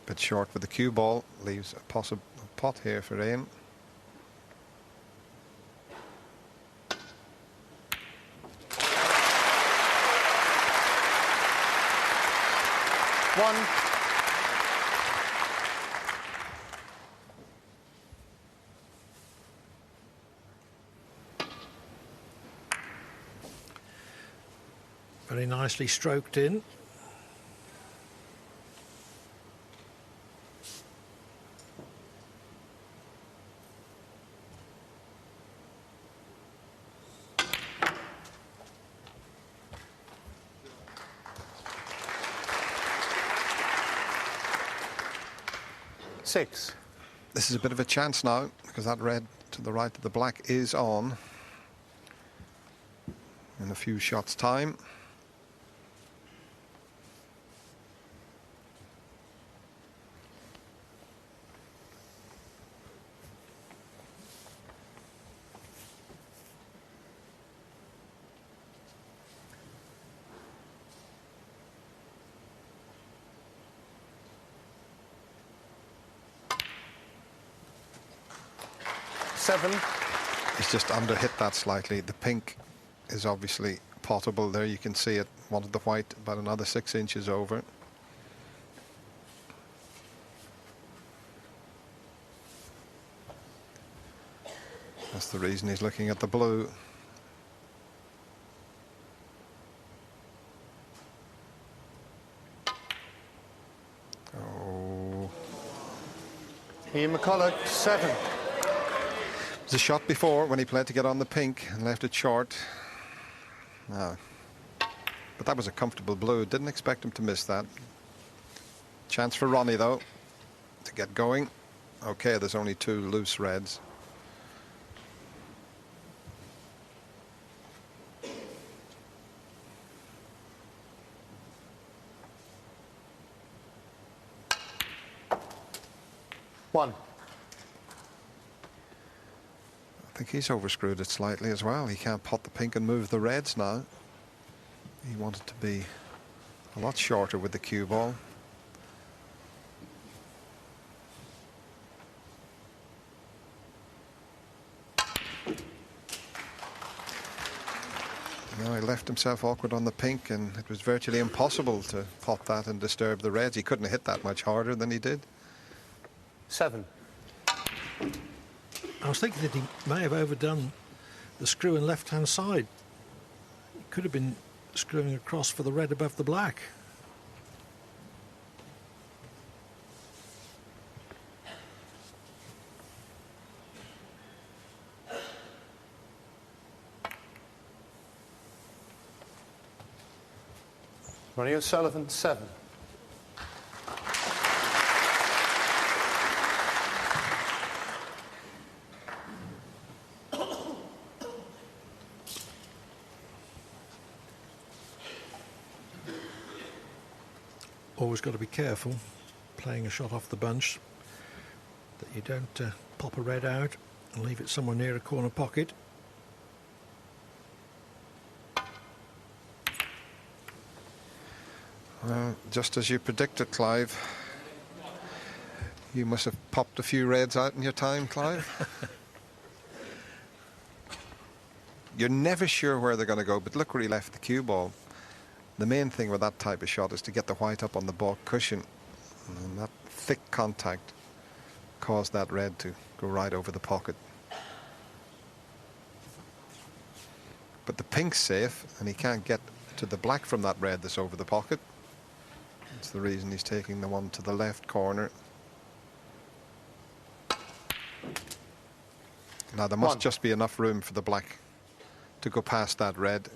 Bit short with the cue ball, leaves a possible pot here for aim. One. Very nicely stroked in. Six. This is a bit of a chance now, because that red to the right of the black is on in a few shots' time. Seven. He's just under hit that slightly. The pink is obviously potable there. You can see it. Wanted the white about another 6 inches over. That's the reason he's looking at the blue. Oh. Ian McCulloch, 7. There's a shot before when he played to get on the pink and left it short. No. But that was a comfortable blue. Didn't expect him to miss that. Chance for Ronnie, though, to get going. Okay, there's only 2 loose reds. One. I think he's overscrewed it slightly as well. He can't pot the pink and move the reds now. He wanted to be a lot shorter with the cue ball. Now he left himself awkward on the pink, and it was virtually impossible to pot that and disturb the reds. He couldn't have hit that much harder than he did. 7. I was thinking that he may have overdone the screw in left-hand side. He could have been screwing across for the red above the black. Ronnie O'Sullivan, 7. Always got to be careful playing a shot off the bunch that you don't pop a red out and leave it somewhere near a corner pocket. Well, just as you predicted, Clive. You must have popped a few reds out in your time, Clive. You're never sure where they're going to go, but look where he left the cue ball. The main thing with that type of shot is to get the white up on the baulk cushion, and that thick contact caused that red to go right over the pocket. But the pink's safe, and he can't get to the black from that red that's over the pocket. That's the reason he's taking the one to the left corner. Now there must just be enough room for the black to go past that red.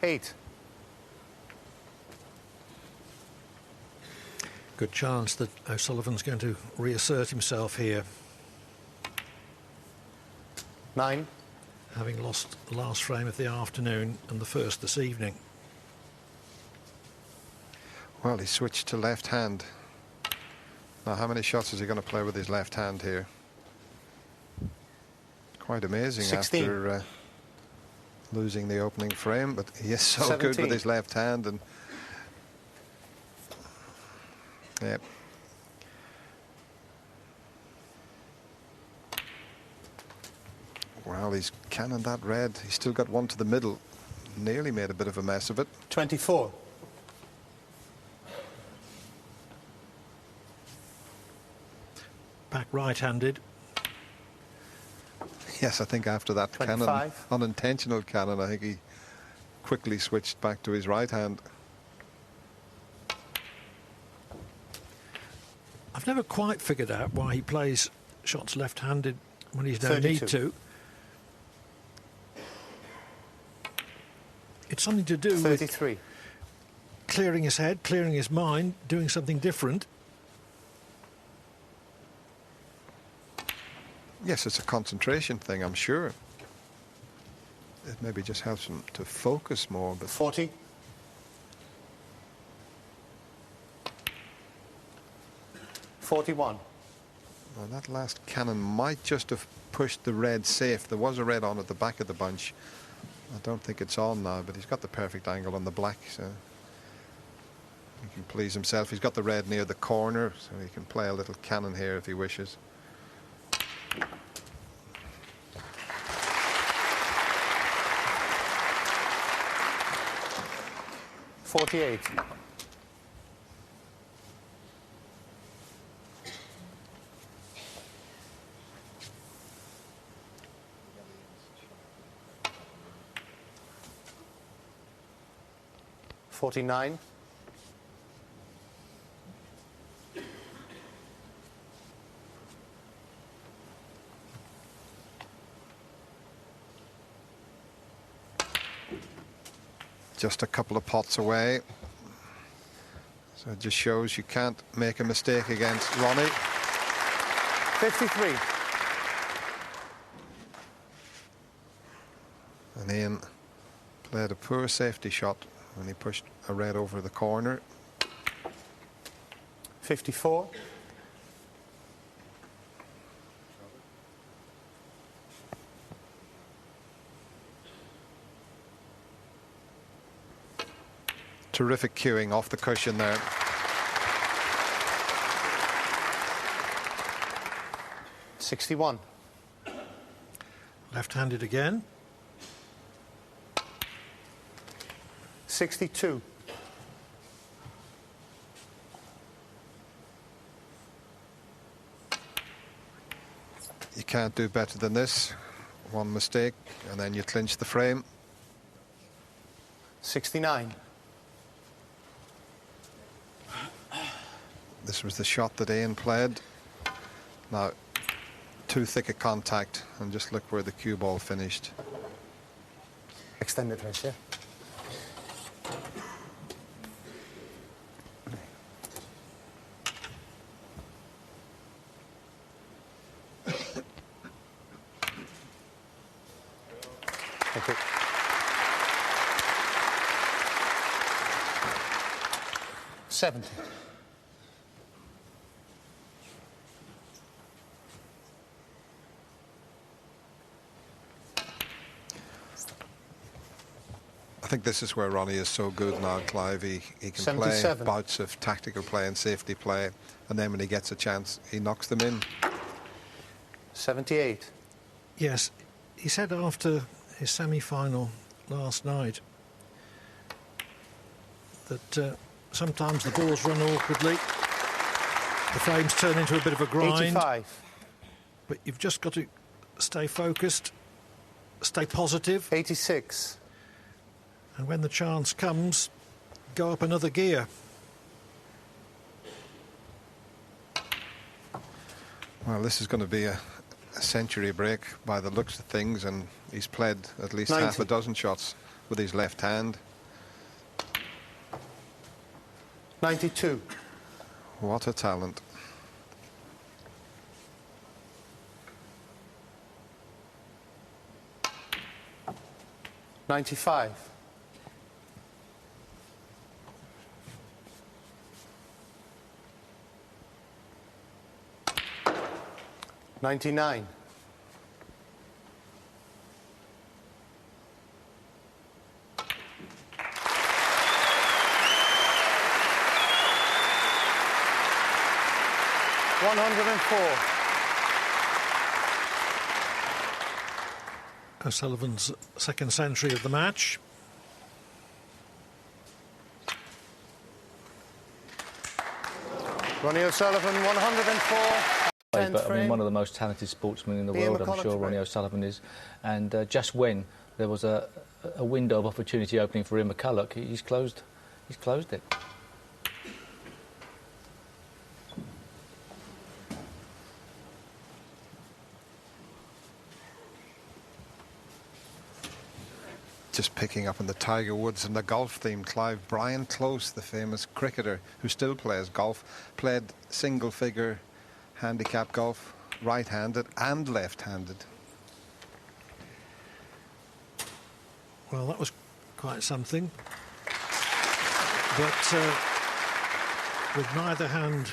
Eight. Good chance that O'Sullivan's going to reassert himself here. 9. Having lost the last frame of the afternoon and the first this evening. Well, he switched to left hand. Now, how many shots is he going to play with his left hand here? Quite amazing 16. after losing the opening frame, but he is so 17. good with his left hand. And yeah. Well, he's cannoned that red. He's still got one to the middle. Nearly made a bit of a mess of it. 24. Back right-handed. Yes, I think after that 25. cannon, unintentional cannon, I think he quickly switched back to his right hand. I've never quite figured out why he plays shots left-handed when he's no 32. need to. It's something to do 33. with clearing his head, clearing his mind, doing something different. Yes, it's a concentration thing, I'm sure. It maybe just helps him to focus more. But 40. $41. well, that last cannon might just have pushed the red safe. There was a red on at the back of the bunch. I don't think it's on now, but he's got the perfect angle on the black, so he can please himself. He's got the red near the corner, so he can play a little cannon here if he wishes. $48. $49. Just a couple of pots away. So it just shows you can't make a mistake against Ronnie. 53. And Ian played a poor safety shot when he pushed a red over the corner. 54. Terrific cueing off the cushion there. $61. Left-handed again. 62. You can't do better than this. One mistake and then you clinch the frame. 69. This was the shot that Ian played. Now, too thick a contact, and just look where the cue ball finished. Extended race, yeah. Thank you. $70. I think this is where Ronnie is so good now, Clive. He can play 77. bouts of tactical play and safety play, and then when he gets a chance, he knocks them in. 78. Yes, he said after his semi-final last night that sometimes the balls run awkwardly, the frames turn into a bit of a grind, 85. but you've just got to stay focused, stay positive, 86. and when the chance comes, go up another gear. Well, this is going to be a century break by the looks of things, and he's played at least 90. half a dozen shots with his left hand. 92. What a talent. $95. 99. O'Sullivan's second century of the match. Ronnie O'Sullivan, 104. But I mean, one of the most talented sportsmen in the world, I'm sure Ronnie O'Sullivan is. And just when there was a window of opportunity opening for McCulloch, he's closed it. Just picking up on the Tiger Woods and the golf theme, Clive, Brian Close, the famous cricketer who still plays golf, played single-figure handicap golf, right-handed and left-handed. Well, that was quite something. But with neither hand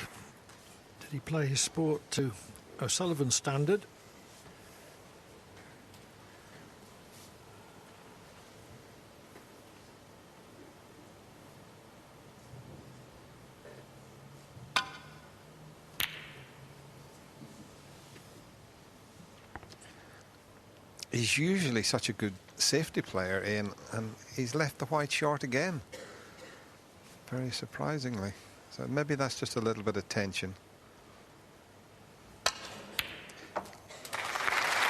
did he play his sport to O'Sullivan's standard. He's usually such a good safety player, Ian, and he's left the white short again. Very surprisingly. So maybe that's just a little bit of tension.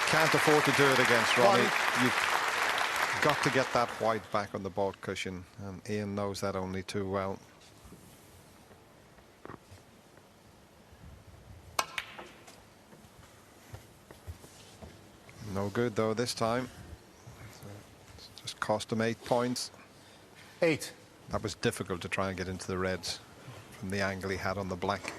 Can't afford to do it against Ronnie. You've got to get that white back on the ball cushion, and Ian knows that only too well. No good, though, this time. It's just cost him 8 points. 8. That was difficult to try and get into the reds from the angle he had on the black.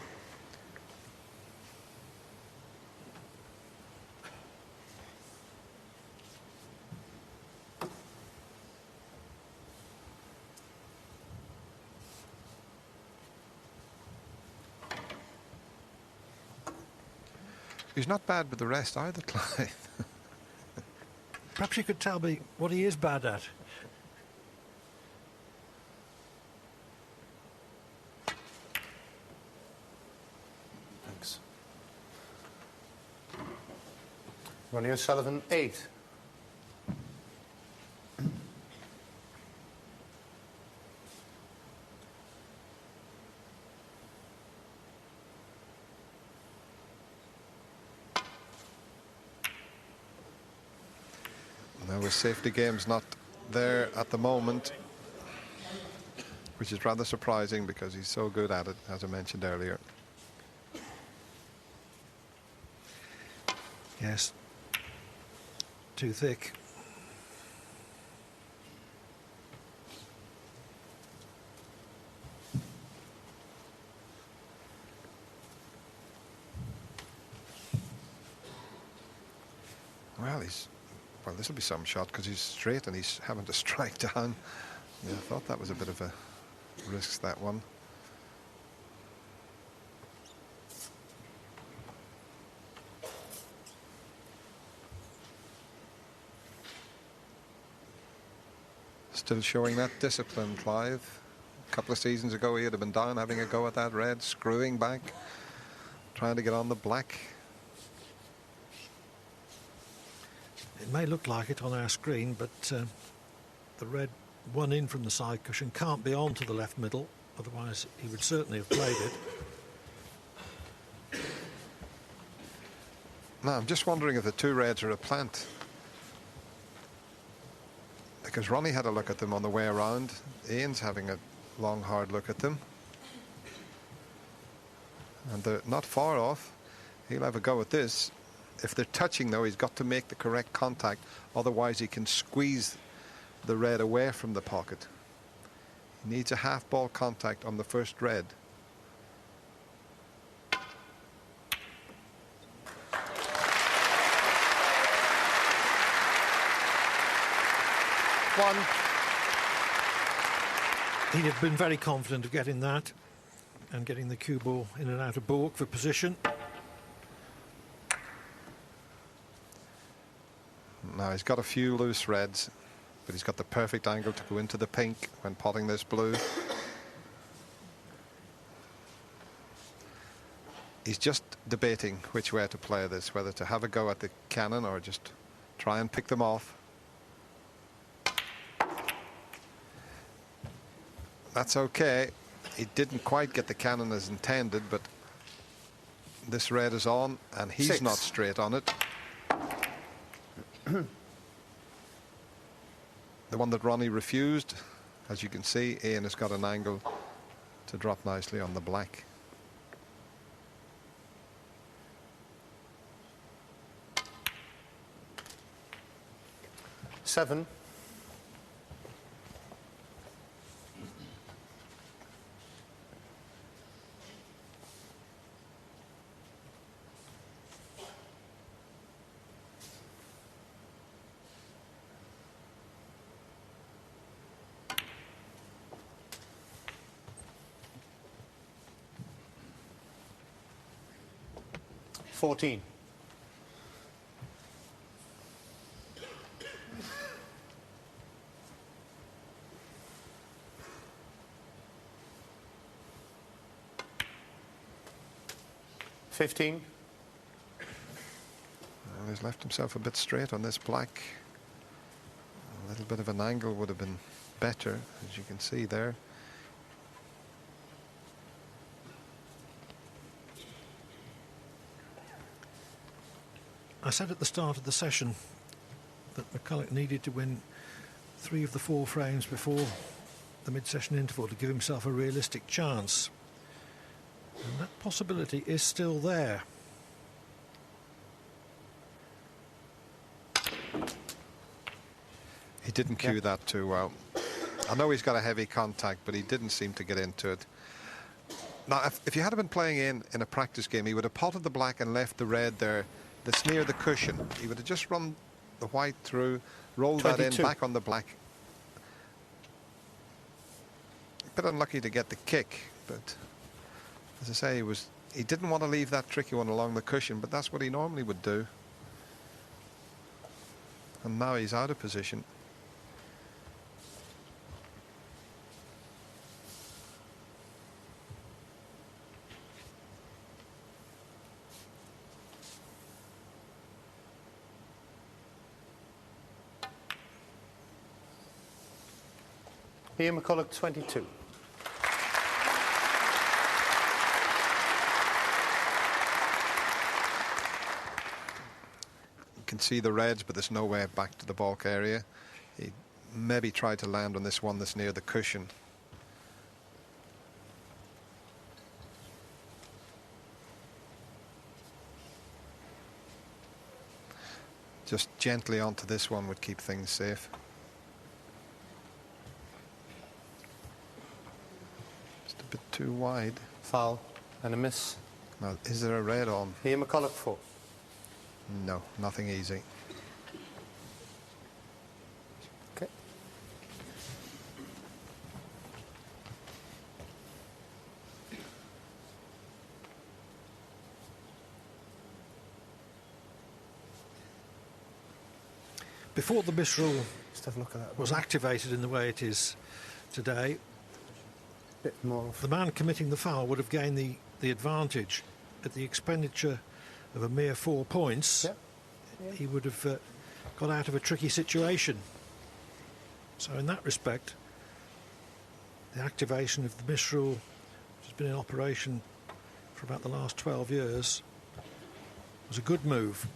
He's not bad with the rest either, Clive. Perhaps you could tell me what he is bad at. Thanks. Ronnie O'Sullivan, 8. Now his safety game's not there at the moment, which is rather surprising because he's so good at it, as I mentioned earlier. Yes. Too thick. Well, this will be some shot because he's straight and he's having to strike down. Yeah, I thought that was a bit of a risk, that one. Still showing that discipline, Clive. A couple of seasons ago he would have been down having a go at that red, screwing back, trying to get on the black. It may look like it on our screen, but the red one in from the side cushion can't be on to the left middle, otherwise he would certainly have played it. Now, I'm just wondering if the two reds are a plant. Because Ronnie had a look at them on the way around. Ian's having a long, hard look at them. And they're not far off. He'll have a go at this. If they're touching, though, he's got to make the correct contact. Otherwise, he can squeeze the red away from the pocket. He needs a half ball contact on the first red. One. He'd have been very confident of getting that and getting the cue ball in and out of baulk for position. Now he's got a few loose reds, but he's got the perfect angle to go into the pink when potting this blue. He's just debating which way to play this, whether to have a go at the cannon or just try and pick them off. That's okay. He didn't quite get the cannon as intended, but this red is on and he's 6. not straight on it. The one that Ronnie refused, as you can see, Ian has got an angle to drop nicely on the black. Seven. $14. $15. Well, he's left himself a bit straight on this black. A little bit of an angle would have been better, as you can see there. I said at the start of the session that McCulloch needed to win 3 of the 4 frames before the mid-session interval to give himself a realistic chance. And that possibility is still there. He didn't cue that too well. I know he's got a heavy contact, but he didn't seem to get into it. Now, if you had been playing in a practice game, he would have potted the black and left the red there that's near the cushion. He would have just run the white through, rolled 22. that in, back on the black. A bit unlucky to get the kick, but as I say, he didn't want to leave that tricky one along the cushion, but that's what he normally would do. And now he's out of position. Ian McCulloch, 22. You can see the reds, but there's no way back to the balk area. He maybe tried to land on this one that's near the cushion. Just gently onto this one would keep things safe. Just a bit too wide. Foul and a miss. Now, is there a red on? Ian McCulloch, 4. No, nothing easy. Okay. Before the misrule Just have a look at that. was activated in the way it is today, Bit more. the man committing the foul would have gained the advantage at the expenditure of a mere 4 points. Yeah. He would have got out of a tricky situation. So in that respect, the activation of the misrule, which has been in operation for about the last 12 years, was a good move.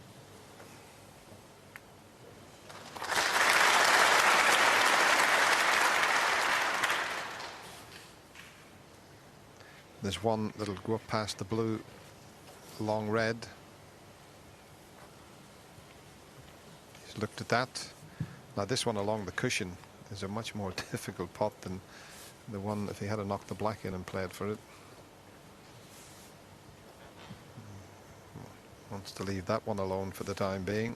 There's one that'll go up past the blue, long red. He's looked at that. Now this one along the cushion is a much more difficult pot than the one if he had knocked the black in and played for it. Wants to leave that one alone for the time being.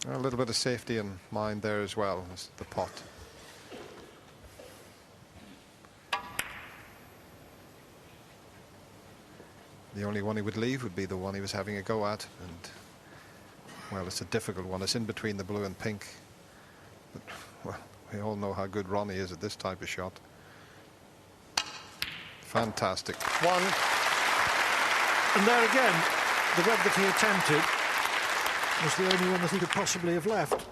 A little bit of safety in mind there as well as the pot. The only one he would leave would be the one he was having a go at, and well, it's a difficult one. It's in between the blue and pink, but well, we all know how good Ronnie is at this type of shot. Fantastic. One. And there again, the red that he attempted was the only one that he could possibly have left.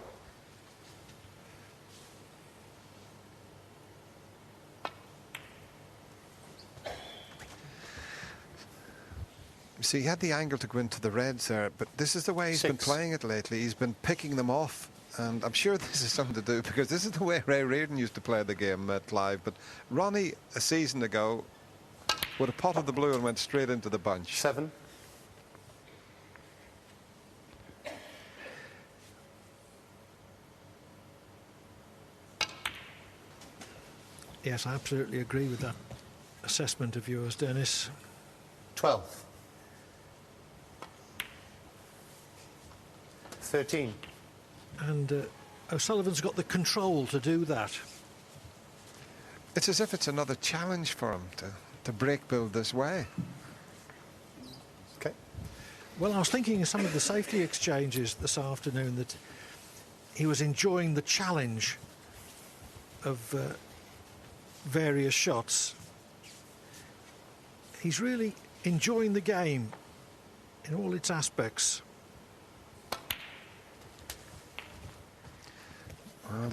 See, he had the angle to go into the reds there, but this is the way he's been playing it lately. He's been picking them off, and I'm sure this is something to do because this is the way Ray Reardon used to play the game at Clive. But Ronnie, a season ago, would have potted the blue and went straight into the bunch. 7. Yes, I absolutely agree with that assessment of yours, Dennis. 12. 13. And O'Sullivan's got the control to do that. It's as if it's another challenge for him to break build this way. Okay. Well, I was thinking of some of the safety exchanges this afternoon that he was enjoying the challenge of various shots. He's really enjoying the game in all its aspects. Well,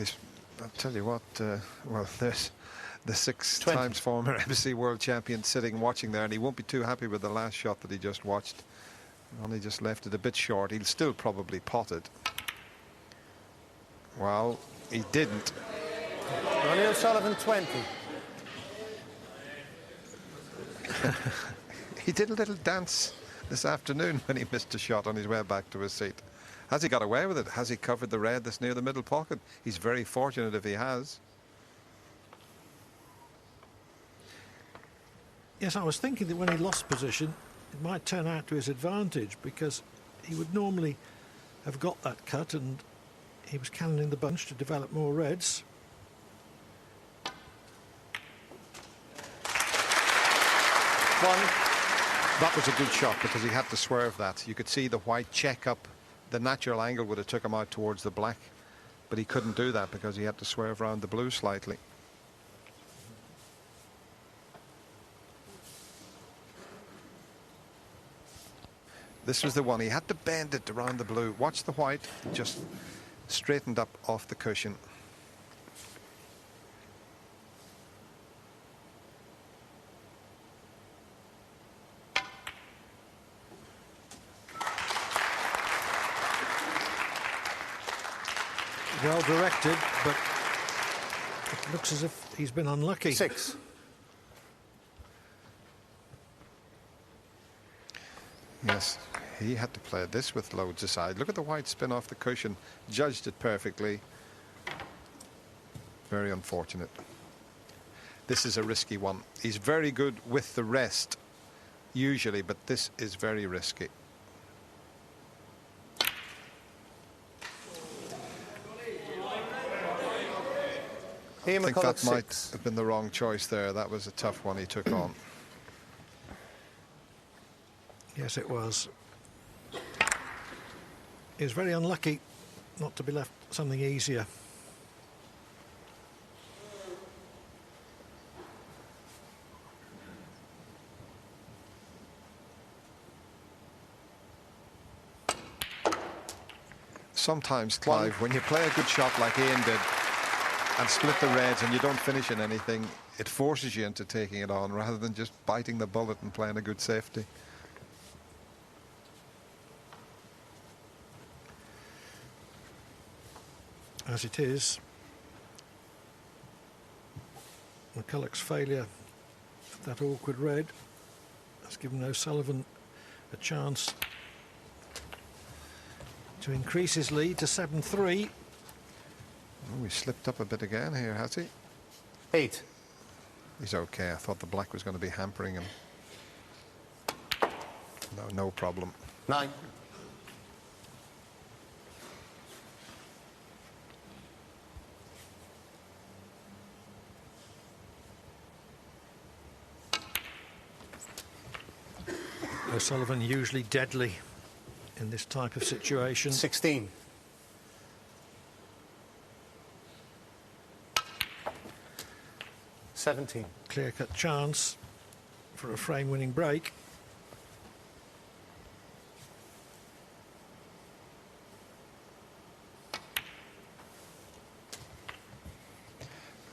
I'll tell you what, well, there's the 6 20. times former embassy world champion sitting watching there, and he won't be too happy with the last shot that he just watched. Only just left it a bit short. He'll still probably pot it. Well, he didn't. Ronnie O'Sullivan, 20. He did a little dance this afternoon when he missed a shot on his way back to his seat. Has he got away with it? Has he covered the red that's near the middle pocket? He's very fortunate if he has. Yes, I was thinking that when he lost position, it might turn out to his advantage because he would normally have got that cut and he was cannoning the bunch to develop more reds. One. That was a good shot because he had to swerve that. You could see the white check up. The natural angle would have took him out towards the black, but he couldn't do that because he had to swerve around the blue slightly. This was the one. He had to bend it around the blue. Watch the white, just straightened up off the cushion. Well directed, but it looks as if he's been unlucky. 6. Yes, he had to play this with loads aside. Look at the white spin off the cushion. Judged it perfectly. Very unfortunate. This is a risky one. He's very good with the rest, usually, but this is very risky. I think that might have been the wrong choice there. That was a tough one he took on. Yes, it was. He was very unlucky not to be left something easier. Sometimes, Clive, when you play a good shot like Ian did and split the reds and you don't finish in anything, it forces you into taking it on rather than just biting the bullet and playing a good safety. As it is, McCulloch's failure at that awkward red has given O'Sullivan a chance to increase his lead to 7-3. Oh, he slipped up a bit again here, has he? 8. He's okay. I thought the black was going to be hampering him. No problem. 9. O'Sullivan usually deadly in this type of situation. 16. Clear-cut chance for a frame-winning break.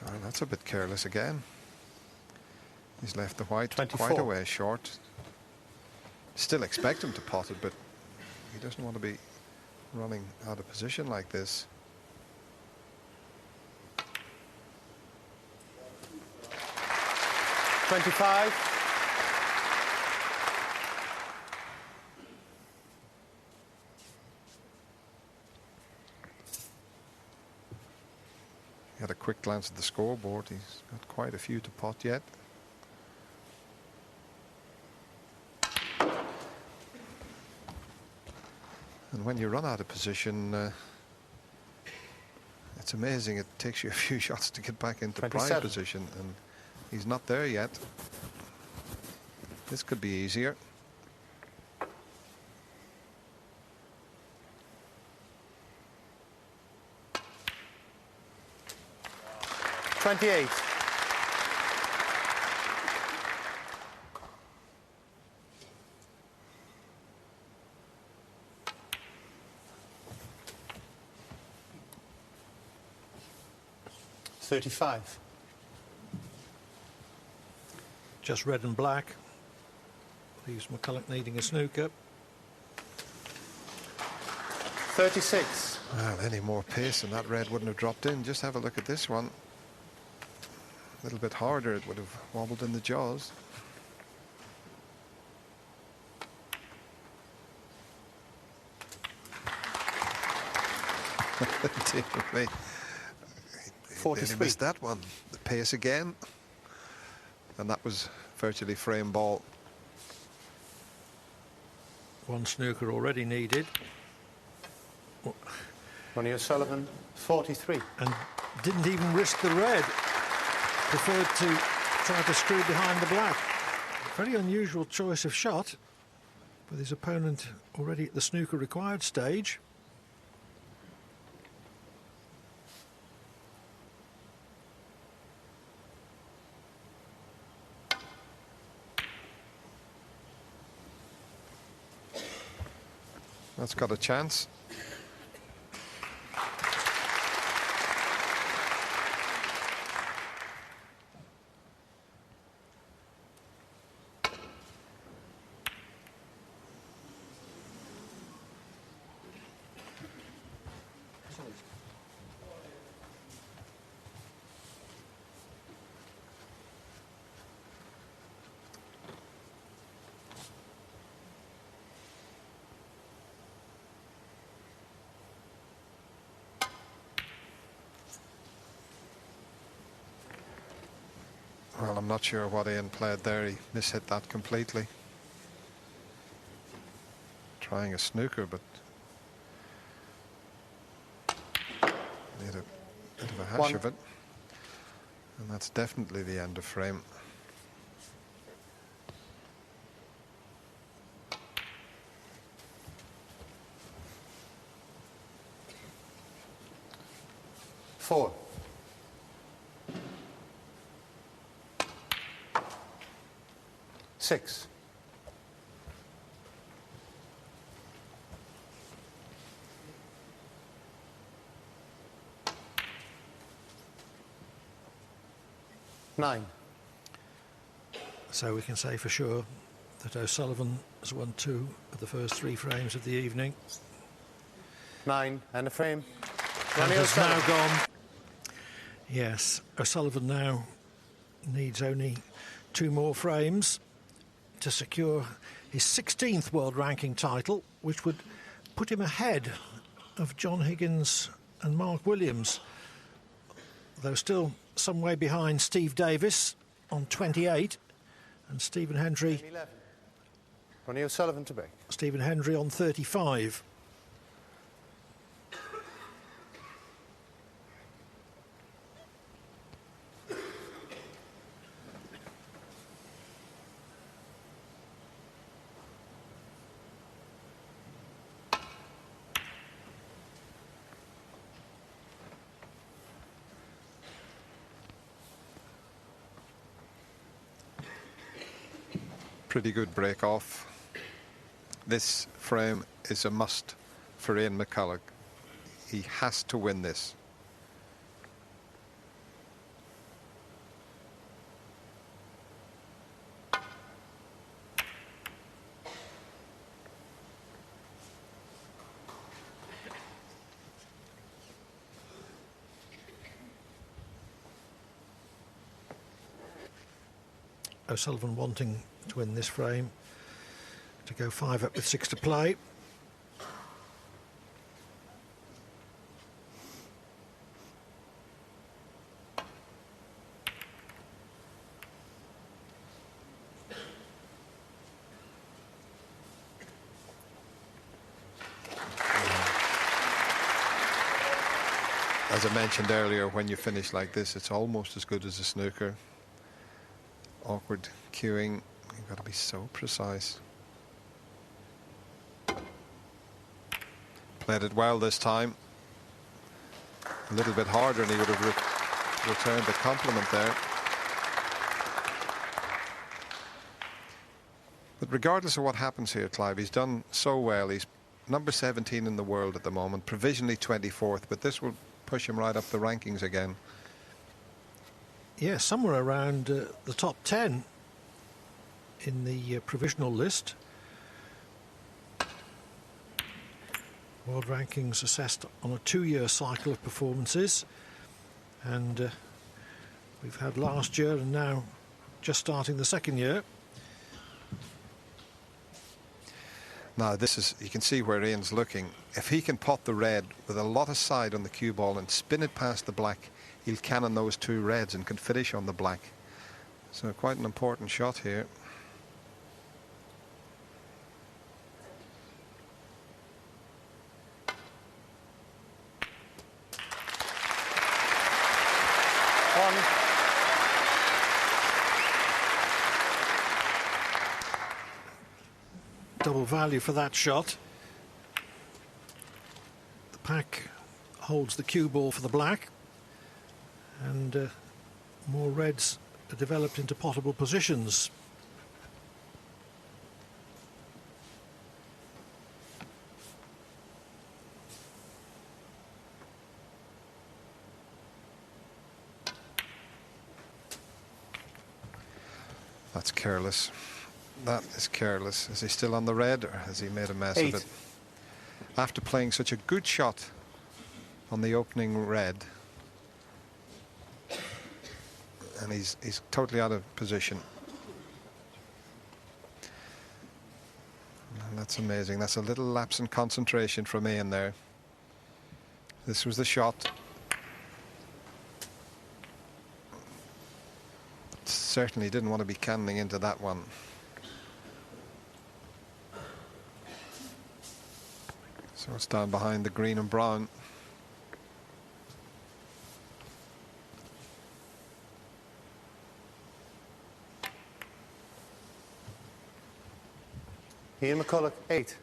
Oh, that's a bit careless again. He's left the white 24. quite a way short. Still expect him to pot it, but he doesn't want to be running out of position like this. He had a quick glance at the scoreboard. He's got quite a few to pot yet. And when you run out of position, it's amazing. It takes you a few shots to get back into prime position, and he's not there yet. This could be easier. $28. $35. Just red and black. Leaves McCulloch needing a snooker. 36. Well, any more pace and that red wouldn't have dropped in. Just have a look at this one. A little bit harder, it would have wobbled in the jaws. They 43. missed that one. The pace again. And that was virtually frame ball. One snooker already needed. Ronnie O'Sullivan, 43. And didn't even risk the red. Preferred to try to screw behind the black. Very unusual choice of shot, with his opponent already at the snooker required stage. That's got a chance. Well, I'm not sure what Ian played there. He mishit that completely. Trying a snooker, but made a bit of a hash of it. And that's definitely the end of frame. Four. Six. Nine. So we can say for sure that O'Sullivan has won 2 of the first 3 frames of the evening. 9 and a frame. And has now gone. Yes, O'Sullivan now needs only 2 more frames to secure his 16th world ranking title, which would put him ahead of John Higgins and Mark Williams, though still some way behind Steve Davis on 28 and Stephen Hendry. 11. Ronnie O'Sullivan to break. Stephen Hendry on 35. pretty good break off. This frame is a must for Ian McCulloch. He has to win this. O'Sullivan wanting to win this frame, to go 5 up with 6 to play. As I mentioned earlier, when you finish like this, it's almost as good as a snooker. Awkward cueing, you've got to be so precise. Played it well this time. A little bit harder and he would have returned the compliment there. But regardless of what happens here, Clive, he's done so well. He's number 17 in the world at the moment, provisionally 24th, but this will push him right up the rankings again. Yeah, somewhere around the top 10 in the provisional list. World rankings assessed on a 2-year cycle of performances, and we've had last year and now just starting the second year. Now this is, you can see where Ian's looking. If he can pot the red with a lot of side on the cue ball and spin it past the black, he'll cannon those 2 reds and can finish on the black. So quite an important shot here. Double value for that shot. The pack holds the cue ball for the black, and more reds are developed into potable positions. That's careless. That is careless. Is he still on the red, or has he made a mess 8. of it? After playing such a good shot on the opening red, and he's totally out of position. And that's amazing. That's a little lapse in concentration from Ian there. This was the shot. Certainly didn't want to be cannoning into that one. So it's down behind the green and brown. Ian McCulloch, 8.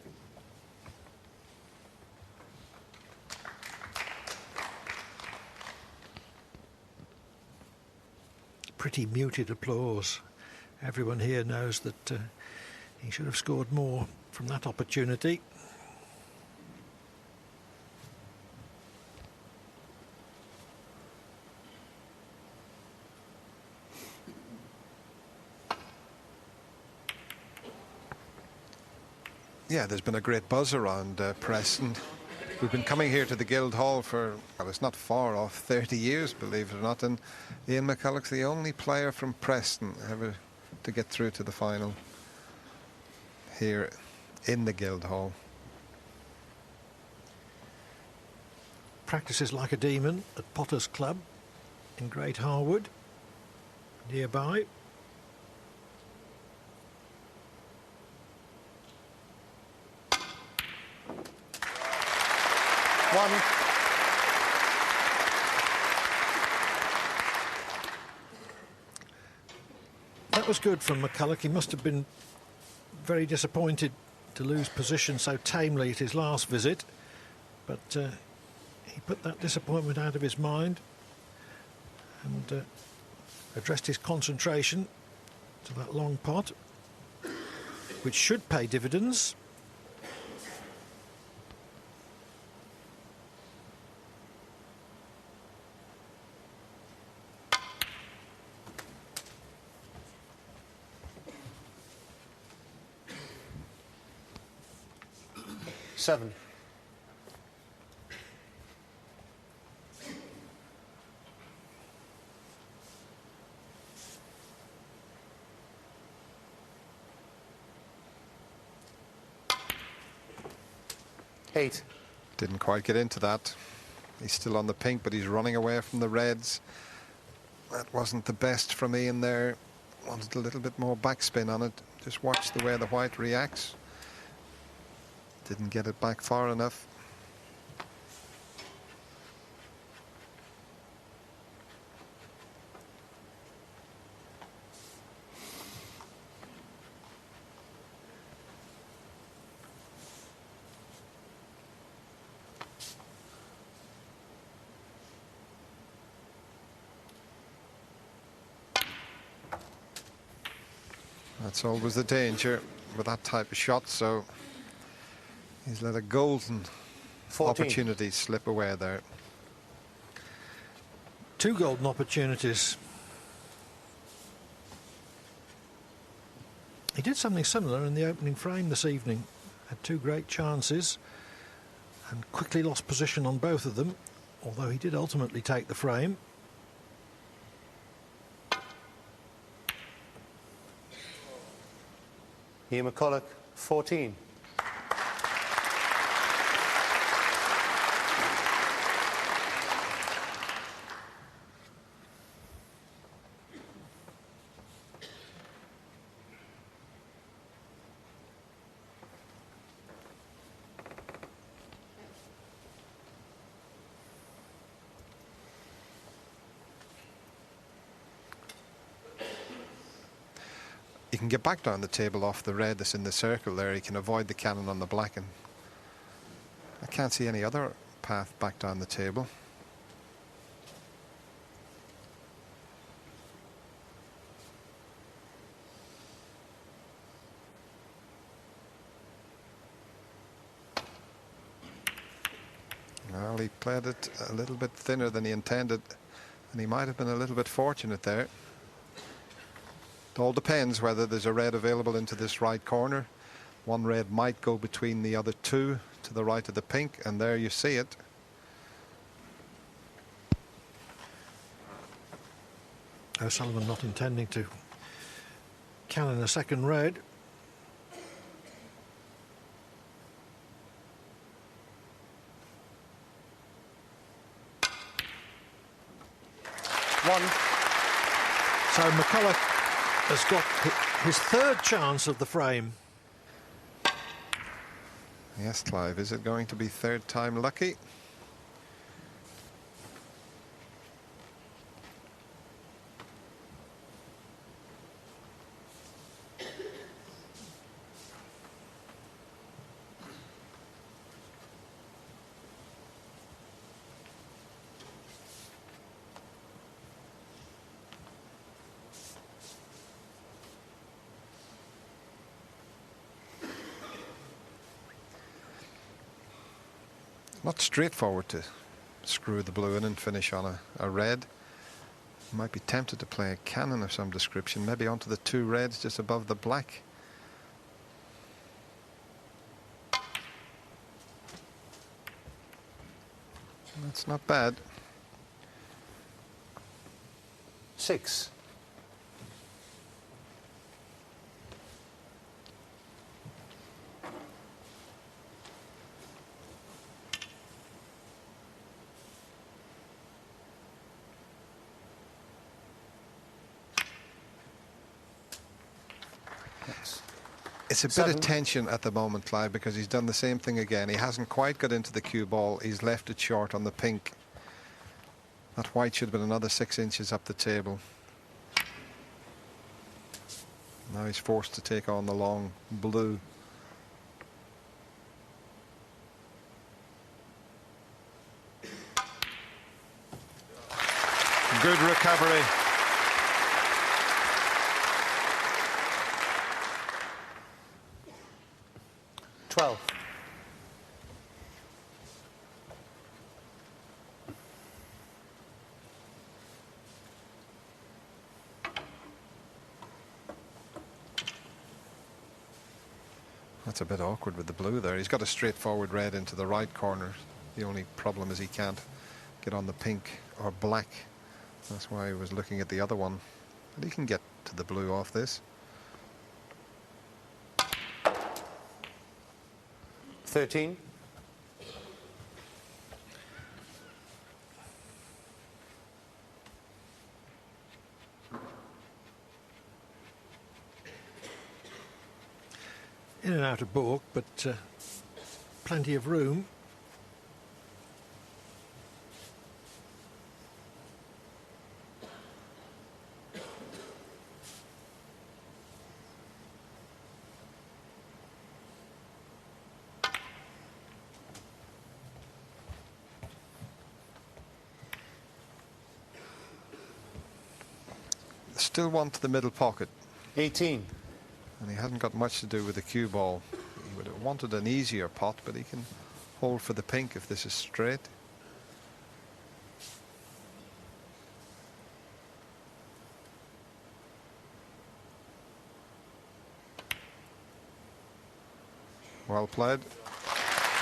Pretty muted applause. Everyone here knows that he should have scored more from that opportunity. Yeah, there's been a great buzz around Preston. We've been coming here to the Guildhall for, well, it's not far off, 30 years, believe it or not, and Ian McCulloch's the only player from Preston ever to get through to the final here in the Guildhall. Practices like a demon at Potter's Club in Great Harwood, nearby. That was good from McCulloch. He must have been very disappointed to lose position so tamely at his last visit, but he put that disappointment out of his mind and addressed his concentration to that long pot. which should pay dividends. Seven. Eight. Didn't quite get into that. He's still on the pink, but he's running away from the reds. That wasn't the best from Ian there. Wanted a little bit more backspin on it. Just watch the way the white reacts. Didn't get it back far enough. That's always the danger with that type of shot, so he's let a golden 14. opportunity slip away there. 2 golden opportunities. He did something similar in the opening frame this evening. Had 2 great chances and quickly lost position on both of them, although he did ultimately take the frame. Ian McCulloch, 14. He can get back down the table off the red that's in the circle there. He can avoid the cannon on the black, and I can't see any other path back down the table. Well, he played it a little bit thinner than he intended, and he might have been a little bit fortunate there. It all depends whether there's a red available into this right corner. One red might go between the other 2 to the right of the pink, and there you see it. O'Sullivan not intending to cannon a second red. One. So McCulloch has got his 3rd chance of the frame. Yes, Clive, is it going to be 3rd time lucky? Not straightforward to screw the blue in and finish on a red. You might be tempted to play a cannon of some description, maybe onto the 2 reds just above the black. That's not bad. 6. It's a bit 7. of tension at the moment, Clive, because he's done the same thing again. He hasn't quite got into the cue ball. He's left it short on the pink. That white should have been another 6 inches up the table. Now he's forced to take on the long blue. Good recovery. 12. That's a bit awkward with the blue there. He's got a straightforward red into the right corner. The only problem is he can't get on the pink or black. That's why he was looking at the other one. But he can get to the blue off this. 13. In and out of baulk, but plenty of room. Still want the middle pocket. 18. And he hadn't got much to do with the cue ball. He would have wanted an easier pot, but he can hold for the pink if this is straight. Well played.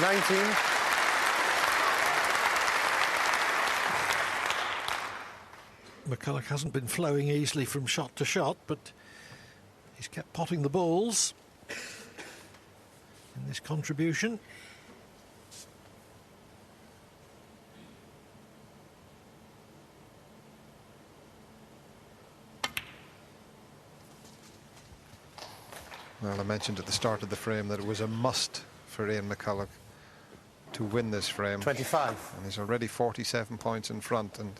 19. McCulloch hasn't been flowing easily from shot to shot, but he's kept potting the balls in this contribution. Well, I mentioned at the start of the frame that it was a must for Ian McCulloch to win this frame. 25. And he's already 47 points in front, and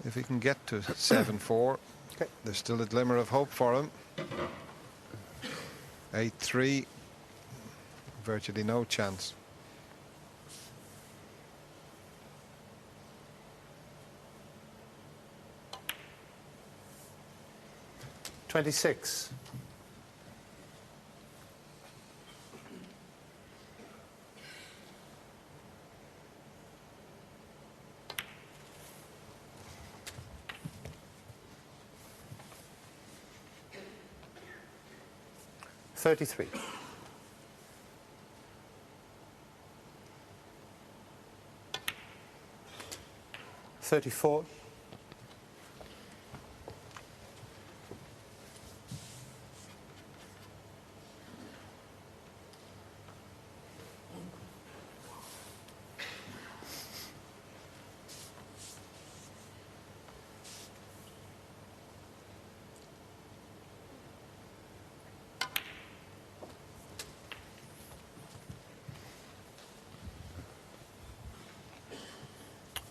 if he can get to 7-4, Okay. there's still a glimmer of hope for him. 8-3, virtually no chance. $26. $33. 34.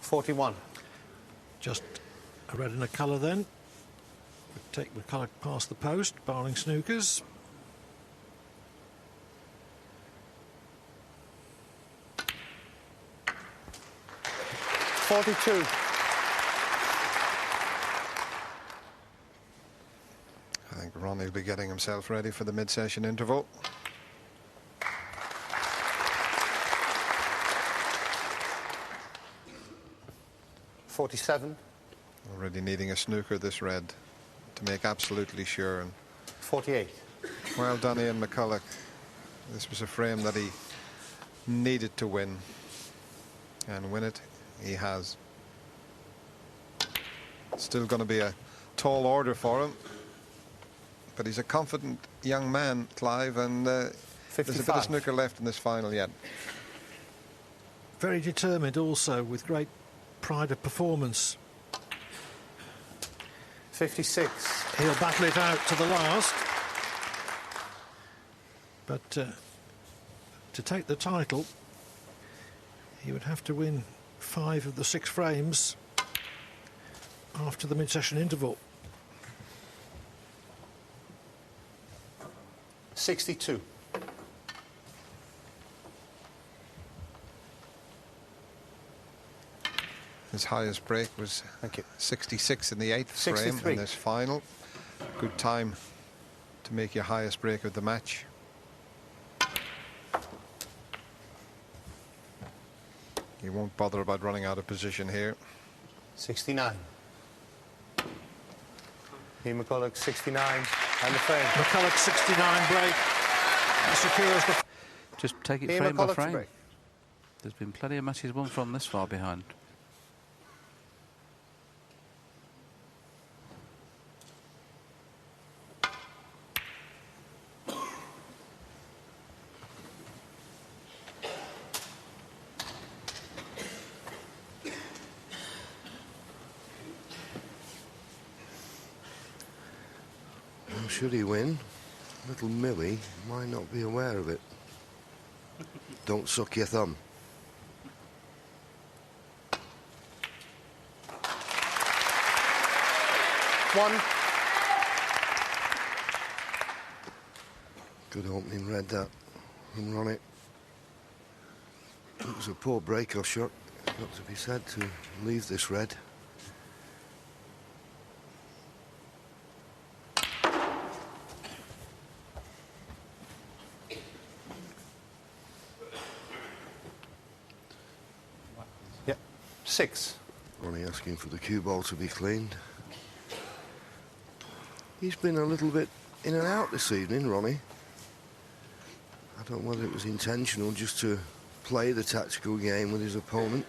41. Just a red and a colour then. Would take McCulloch past the post, barring snookers. $42. I think Ronnie will be getting himself ready for the mid-session interval. $47. Already needing a snooker this red to make absolutely sure. And $48. well done, Ian McCulloch. This was a frame that he needed to win, and win it he has. Still going to be a tall order for him, but he's a confident young man, Clive, and there's a bit of snooker left in this final yet. Very determined also, with great pride of performance. 56. He'll battle it out to the last, but to take the title he would have to win 5 of the 6 frames after the mid-session interval. 62. His highest break was 66 in the 8th frame 63. in this final. Good time to make your highest break of the match. He won't bother about running out of position here. 69. Ian McCulloch 69 and the frame. McCulloch 69 break. Secures the... Just take it Ian frame by McCulloch to frame. break. There's been plenty of matches won from this far behind. Should he win, little Millie might not be aware of it. Don't suck your thumb. One. Good opening red that from Ronnie. It was a poor break-off shot, got to be said, to leave this red. Yep. 6. Ronnie asking for the cue ball to be cleaned. He's been a little bit in and out this evening, Ronnie. I don't know whether it was intentional just to play the tactical game with his opponent.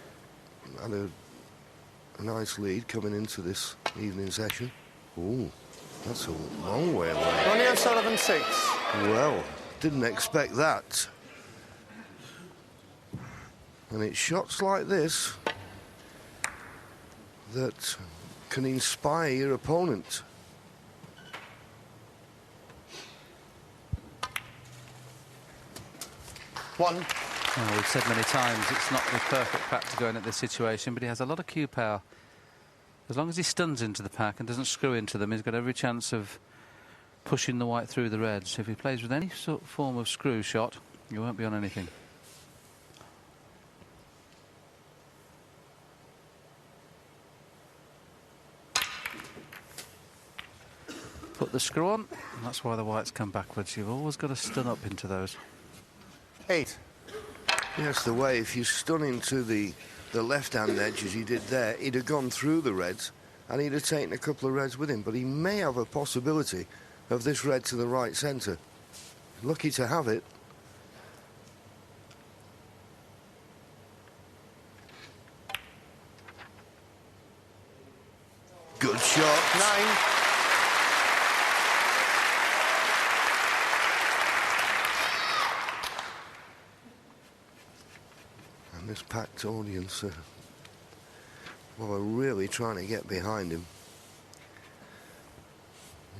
Had a nice lead coming into this evening session. Ooh, that's a long way away. Ronnie O'Sullivan 6. Well, didn't expect that. And it's shots like this that can inspire your opponent. One. Well, we've said many times it's not the perfect pack to go in at this situation, but he has a lot of cue power. As long as he stuns into the pack and doesn't screw into them, he's got every chance of pushing the white through the reds. If he plays with any sort of form of screw shot, he won't be on anything. Put the screw on, and that's why the whites come backwards. You've always got to stun up into those. 8. Yes, the way, if you stun into the left-hand edge as he did there, he'd have gone through the reds and he'd have taken a couple of reds with him, but he may have a possibility of this red to the right centre. Lucky to have it. Good shot. 9. And this packed audience, well, are really trying to get behind him.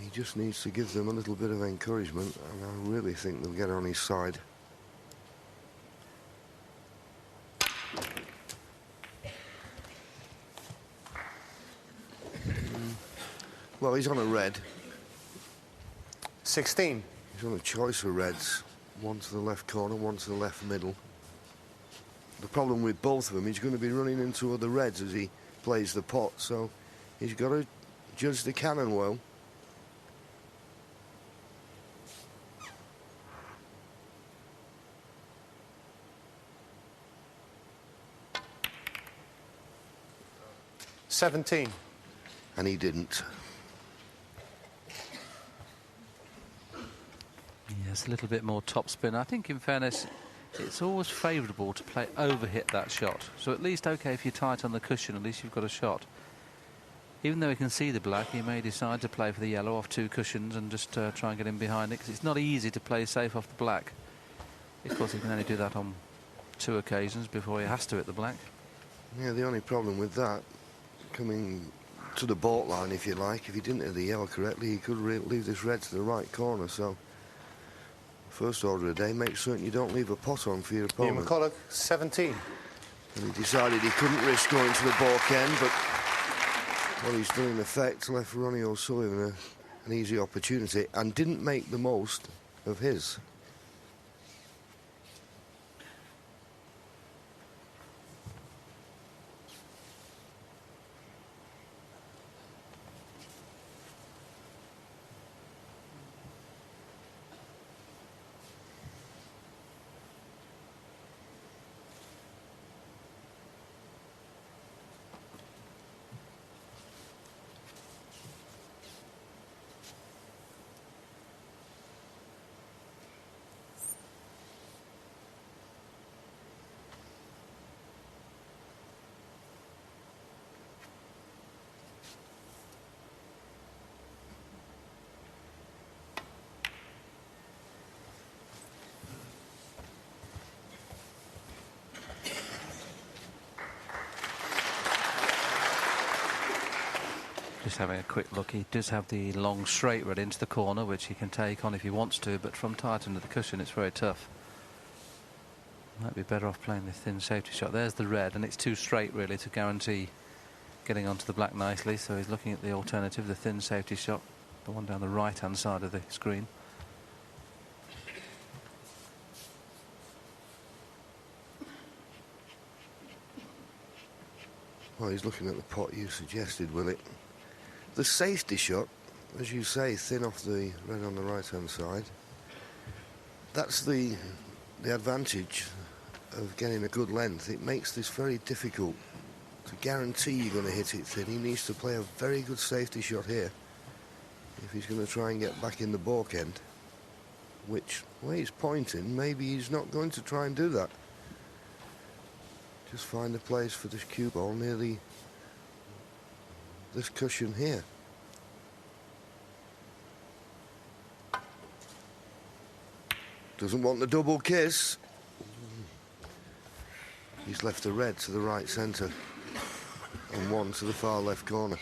He just needs to give them a little bit of encouragement, and I really think they'll get on his side. Well, he's on a red. 16. He's on a choice of reds. One to the left corner, one to the left middle. The problem with both of them, he's going to be running into other reds as he plays the pot, so he's got to judge the cannon well. $17. And he didn't. Yes, a little bit more topspin. I think, in fairness, it's always favourable to play overhit that shot. So at least, OK, if you're tight on the cushion, at least you've got a shot. Even though he can see the black, he may decide to play for the yellow off 2 cushions and just try and get in behind it, because it's not easy to play safe off the black. Of course, he can only do that on 2 occasions before he has to hit the black. Yeah, the only problem with that, coming to the baulk line, if you like, if he didn't hit the yellow correctly, he could leave this red to the right corner. So, first order of the day, make certain you don't leave a pot on for your opponent. Ian McCulloch 17. And he decided he couldn't risk going to the baulk end, but what he's done in effect left Ronnie O'Sullivan an easy opportunity and didn't make the most of his. Just having a quick look, he does have the long straight red into the corner, which he can take on if he wants to, but from tight under the cushion it's very tough. Might be better off playing the thin safety shot. There's the red, and it's too straight really to guarantee getting onto the black nicely, so he's looking at the alternative, the thin safety shot, the one down the right hand side of the screen. Well, he's looking at the pot you suggested, will it? The safety shot, as you say, thin off the red on the right-hand side. That's the advantage of getting a good length. It makes this very difficult to guarantee you're going to hit it thin. He needs to play a very good safety shot here if he's going to try and get back in the balk end, which, where he's pointing, maybe he's not going to try and do that. Just find a place for this cue ball near this cushion here. Doesn't want the double kiss. He's left the red to the right centre and one to the far left corner.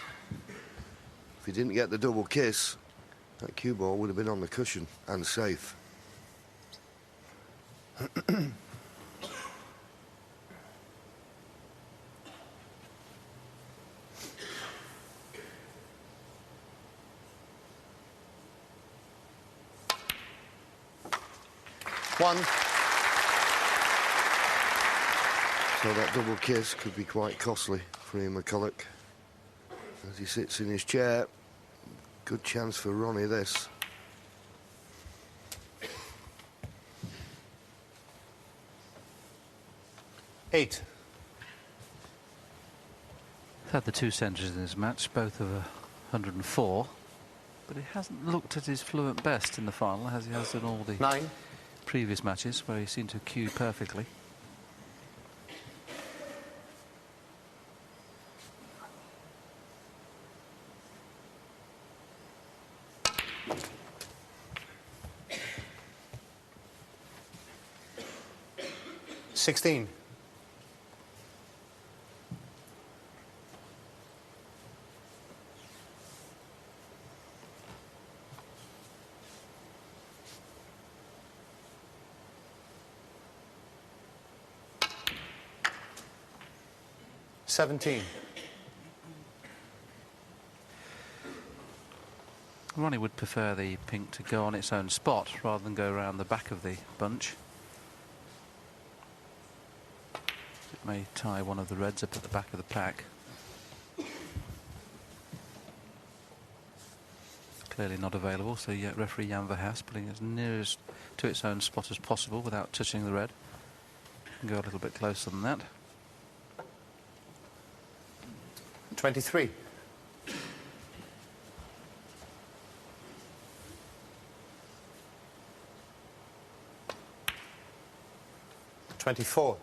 If he didn't get the double kiss, that cue ball would have been on the cushion and safe. One. So that double kiss could be quite costly for Ian McCulloch. As he sits in his chair, good chance for Ronnie this. Eight. He's had the two centres in his match, both of 104, but he hasn't looked at his fluent best in the final, as he has in all the 9. previous matches, where he seemed to cue perfectly. $16. $17. Ronnie would prefer the pink to go on its own spot rather than go around the back of the bunch. It may tie one of the reds up at the back of the pack. Clearly not available, so referee Jan Verhaas putting as near to its own spot as possible without touching the red. Can go a little bit closer than that. 23. $24.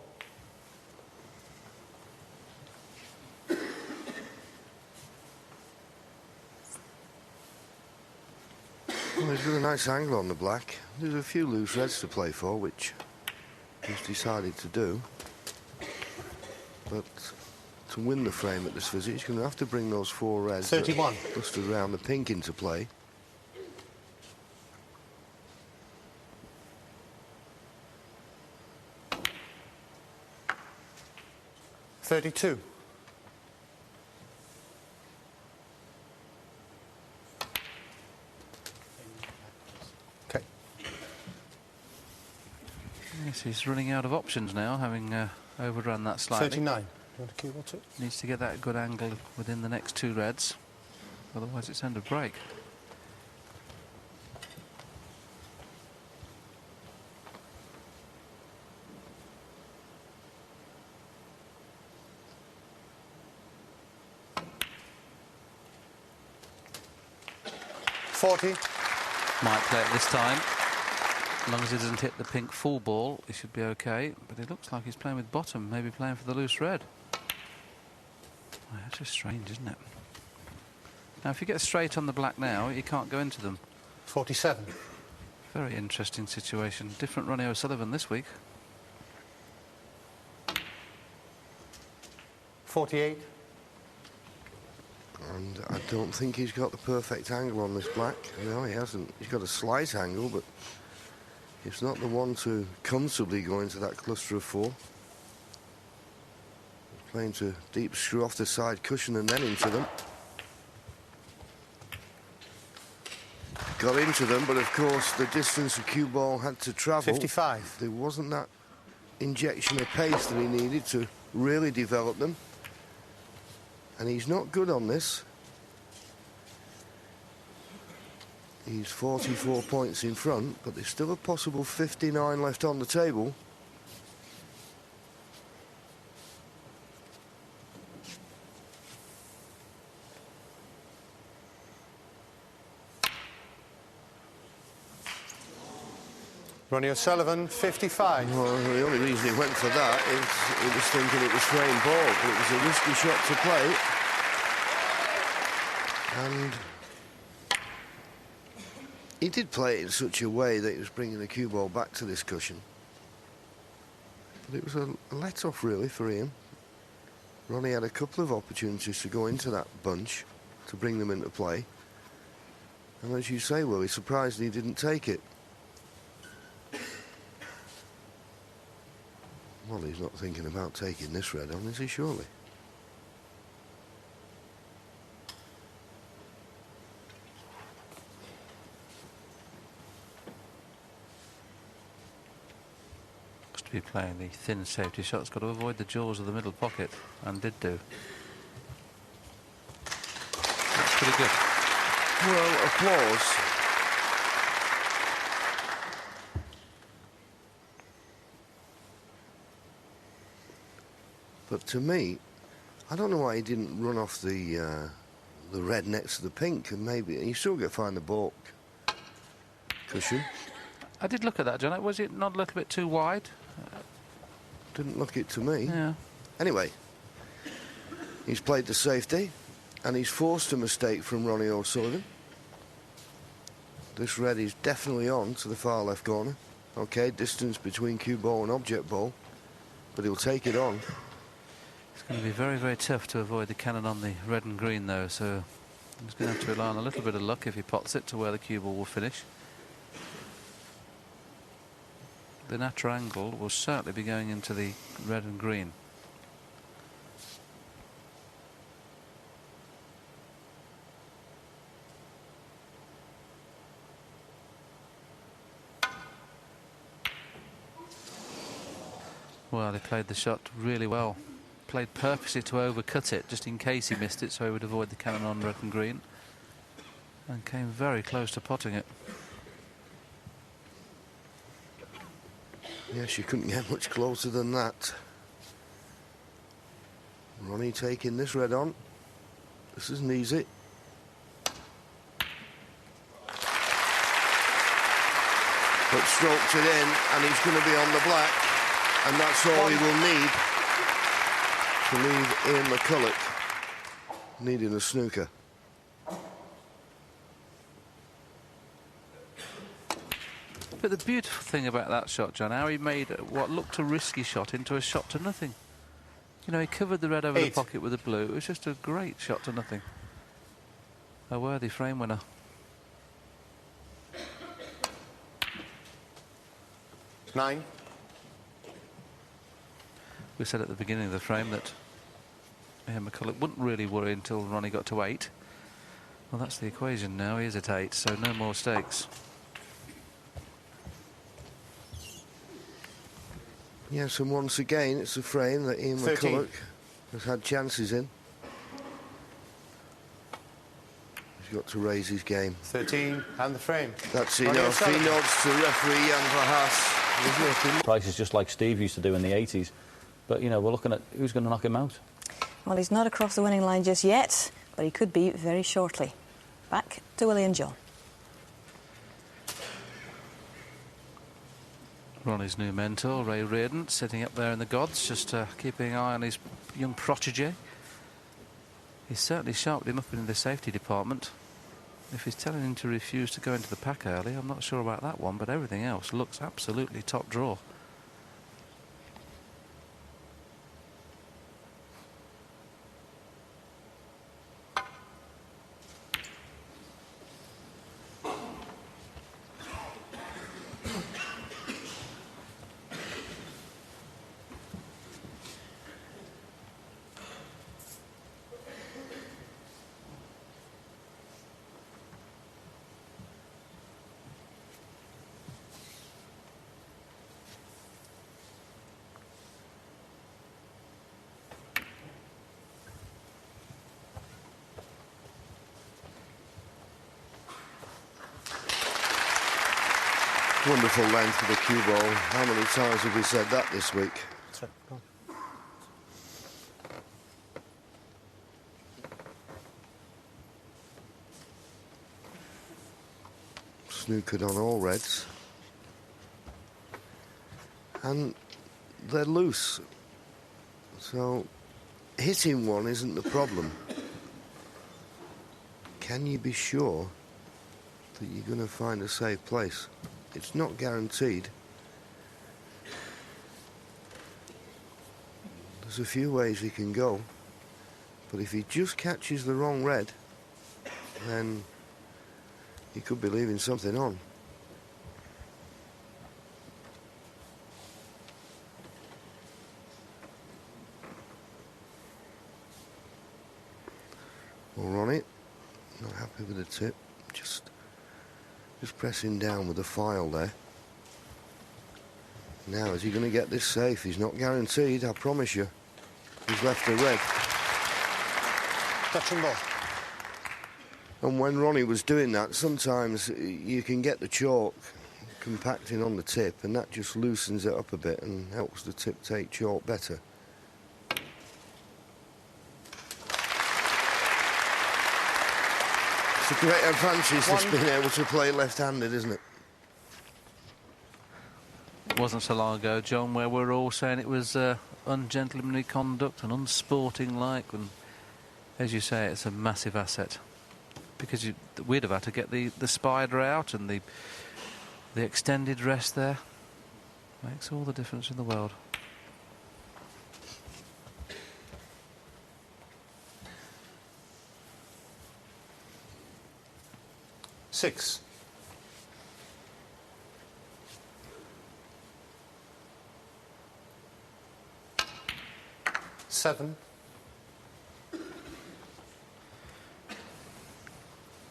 Well, he's got a nice angle on the black. There's a few loose reds to play for, which he's decided to do. But to win the frame at this visit, he's going to have to bring those four reds 31. Busted around the pink into play. $32. Okay. Yes, he's running out of options now, having overrun that slightly. 39. You want to cue ball too? Needs to get that good angle within the next two reds, otherwise it's end of break. $40. Might play it this time. As long as it doesn't hit the pink full ball, he should be okay. But it looks like he's playing with bottom, maybe playing for the loose red. Oh, that's just strange, isn't it? Now, if you get straight on the black now, you can't go into them. 47. Very interesting situation. Different Ronnie O'Sullivan this week. 48. And I don't think he's got the perfect angle on this black. No, he hasn't. He's got a slight angle, but it's not the one to comfortably go into that cluster of 4. He's playing to deep screw off the side cushion and then into them. Got into them, but of course the distance the cue ball had to travel. 55. There wasn't that injection of pace that he needed to really develop them. And he's not good on this. He's 44 points in front, but there's still a possible 59 left on the table. Ronnie O'Sullivan, 55. Well, the only reason he went for that is he was thinking it was frame ball, but it was a risky shot to play. And he did play it in such a way that he was bringing the cue ball back to this cushion. But it was a let-off, really, for Ian. Ronnie had a couple of opportunities to go into that bunch to bring them into play. And as you say, Willie, surprised he didn't take it. Well, he's not thinking about taking this red on, is he, surely? Must be playing the thin safety shot. It's got to avoid the jaws of the middle pocket, and did do. That's pretty good. Well, applause. But to me, I don't know why he didn't run off the red next to the pink, and maybe you still get find the balk cushion. I did look at that, John. Was it not a little bit too wide? Didn't look it to me. Yeah. Anyway, he's played the safety, and he's forced a mistake from Ronnie O'Sullivan. This red is definitely on to the far left corner. Okay, distance between cue ball and object ball, but he'll take it on. It's going to be very, very tough to avoid the cannon on the red and green, though, so he's going to have to rely on a little bit of luck if he pots it to where the cue ball will finish. The natural angle will certainly be going into the red and green. Well, he played the shot really well. Played purposely to overcut it, just in case he missed it, so he would avoid the cannon on red and green. And came very close to potting it. Yes, you couldn't get much closer than that. Ronnie taking this red on. This isn't easy. But stroked it in, and he's going to be on the black. And that's all he will need to leave Ian McCulloch needing a snooker. But the beautiful thing about that shot, John, how he made what looked a risky shot into a shot to nothing. You know, he covered the red over the pocket with the blue. It was just a great shot to nothing. A worthy frame winner. Nine. We said at the beginning of the frame that Ian McCulloch wouldn't really worry until Ronnie got to 8. Well, that's the equation now. He is at 8, so no more stakes. Yes, and once again, it's a frame that Ian 13. McCulloch has had chances in. He's got to raise his game. 13 and the frame. That's enough. He nods to referee Jan Verhaas. There's nothing. Price is just like Steve used to do in the 80s. But, you know, we're looking at who's going to knock him out. Well, he's not across the winning line just yet, but he could be very shortly. Back to Willie and John. Ronnie's new mentor, Ray Reardon, sitting up there in the gods, just keeping an eye on his young protege. He's certainly sharpened him up in the safety department. If he's telling him to refuse to go into the pack early, I'm not sure about that one, but everything else looks absolutely top draw. Wonderful length of the cue ball. How many times have we said that this week? Sorry, go on. Snookered on all reds. And they're loose. So hitting one isn't the problem. Can you be sure that you're going to find a safe place? It's not guaranteed. There's a few ways he can go, but if he just catches the wrong red, then he could be leaving something on. Well, Ronnie, not happy with the tip. Just pressing down with the file there. Now, is he going to get this safe? He's not guaranteed, I promise you. He's left a red. Touch and ball. And when Ronnie was doing that, sometimes you can get the chalk compacting on the tip, and that just loosens it up a bit and helps the tip take chalk better. It's a great advantage, this being able to play left-handed, isn't it? It wasn't so long ago, John, where we were all saying it was ungentlemanly conduct and unsporting-like, and as you say, it's a massive asset. Because we'd have had to get the spider out and the extended rest there. Makes all the difference in the world. Six. Seven.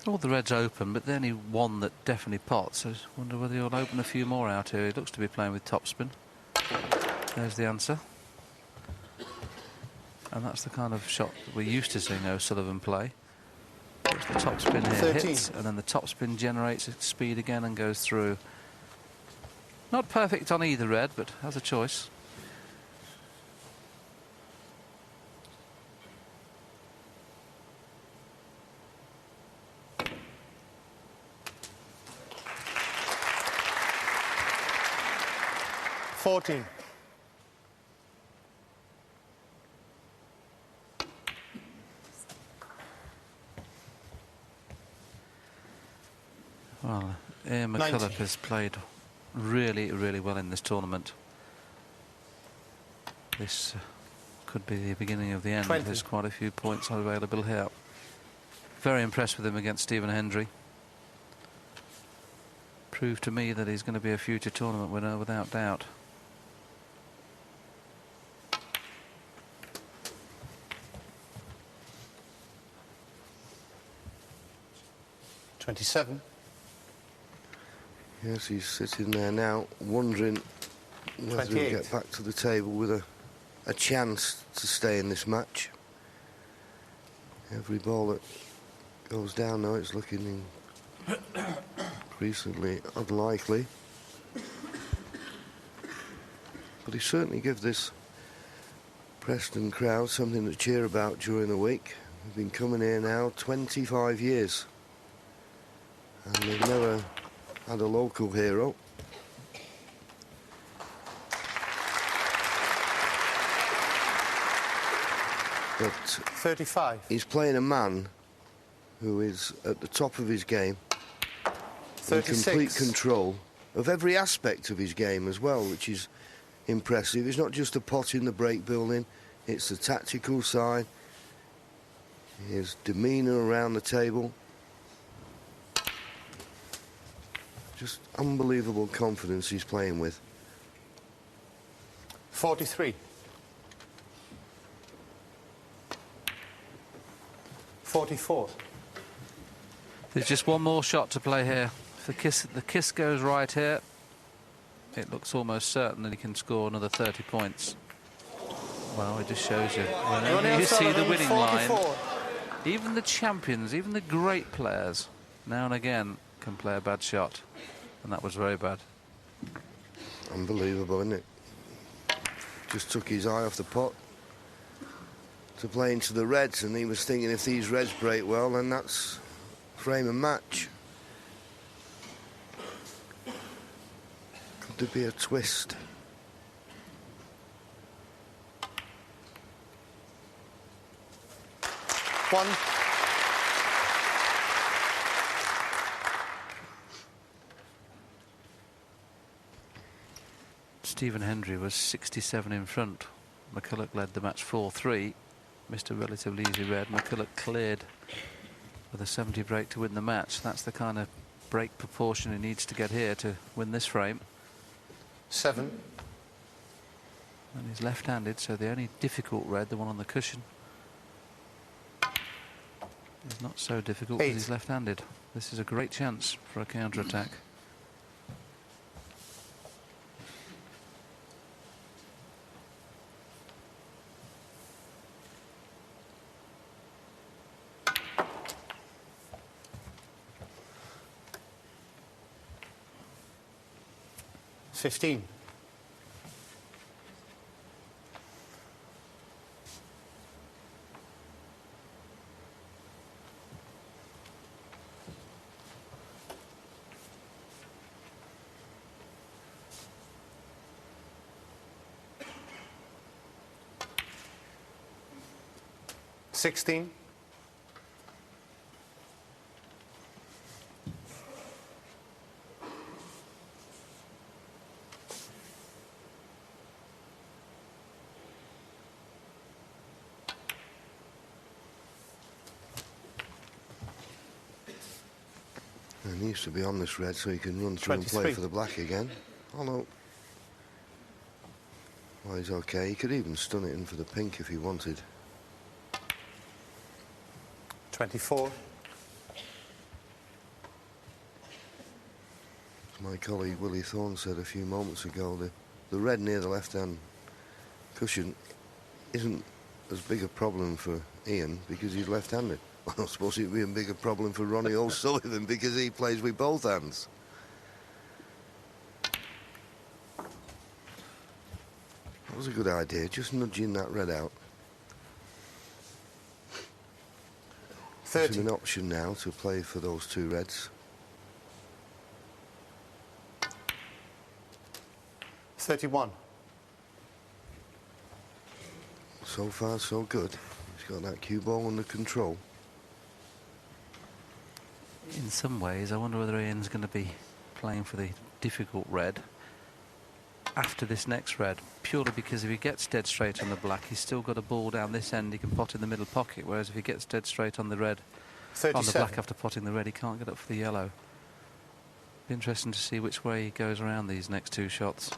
All the reds open, but the only one that definitely pots. So I wonder whether he'll open a few more out here. He looks to be playing with topspin. There's the answer. And that's the kind of shot that we're used to seeing O'Sullivan play. It's the topspin here 13. hits, and then the topspin generates speed again and goes through. Not perfect on either red, but has a choice. $14. Well, Ian McCulloch has played really, really well in this tournament. This could be the beginning of the end. 20. There's quite a few points available here. Very impressed with him against Stephen Hendry. Proved to me that he's going to be a future tournament winner without doubt. $27. Yes, he's sitting there now, wondering whether he'll 28. get back to the table with a chance to stay in this match. Every ball that goes down now, it's looking increasingly unlikely. But he certainly gives this Preston crowd something to cheer about during the week. We've been coming here now 25 years. And they've never had a local hero. But 35. he's playing a man who is at the top of his game, in 36. complete control of every aspect of his game as well, which is impressive. It's not just a pot in the break building, it's the tactical side, his demeanour around the table. Just unbelievable confidence he's playing with. 43. 44. There's just one more shot to play here. If the kiss goes right here, it looks almost certain that he can score another 30 points. Well, it just shows you. Whenever you see the winning line, even the champions, even the great players, now and again can play a bad shot. And that was very bad. Unbelievable, isn't it? Just took his eye off the pot to play into the reds, and he was thinking if these reds break well, then that's frame and match. Could there be a twist? One. Stephen Hendry was 67 in front. McCulloch led the match 4-3. Missed a relatively easy red. McCulloch cleared with a 70 break to win the match. That's the kind of break proportion he needs to get here to win this frame. 7. And he's left-handed, so the only difficult red, the one on the cushion, is not so difficult because he's left-handed. This is a great chance for a counter-attack. $15. $16. And he needs to be on this red so he can run through and play for the black again. Oh no. Well, he's okay. He could even stun it in for the pink if he wanted. 24. My colleague Willie Thorne said a few moments ago, the red near the left-hand cushion isn't as big a problem for Ian because he's left-handed. Well, I suppose it'd be a bigger problem for Ronnie O'Sullivan because he plays with both hands. That was a good idea, just nudging that red out. 30. It's an option now to play for those two reds. 31. So far, so good. He's got that cue ball under control. In some ways, I wonder whether Ian's going to be playing for the difficult red after this next red, purely because if he gets dead straight on the black, he's still got a ball down this end he can pot in the middle pocket, whereas if he gets dead straight on the red, 37. on the black after potting the red, he can't get up for the yellow. Be interesting to see which way he goes around these next two shots.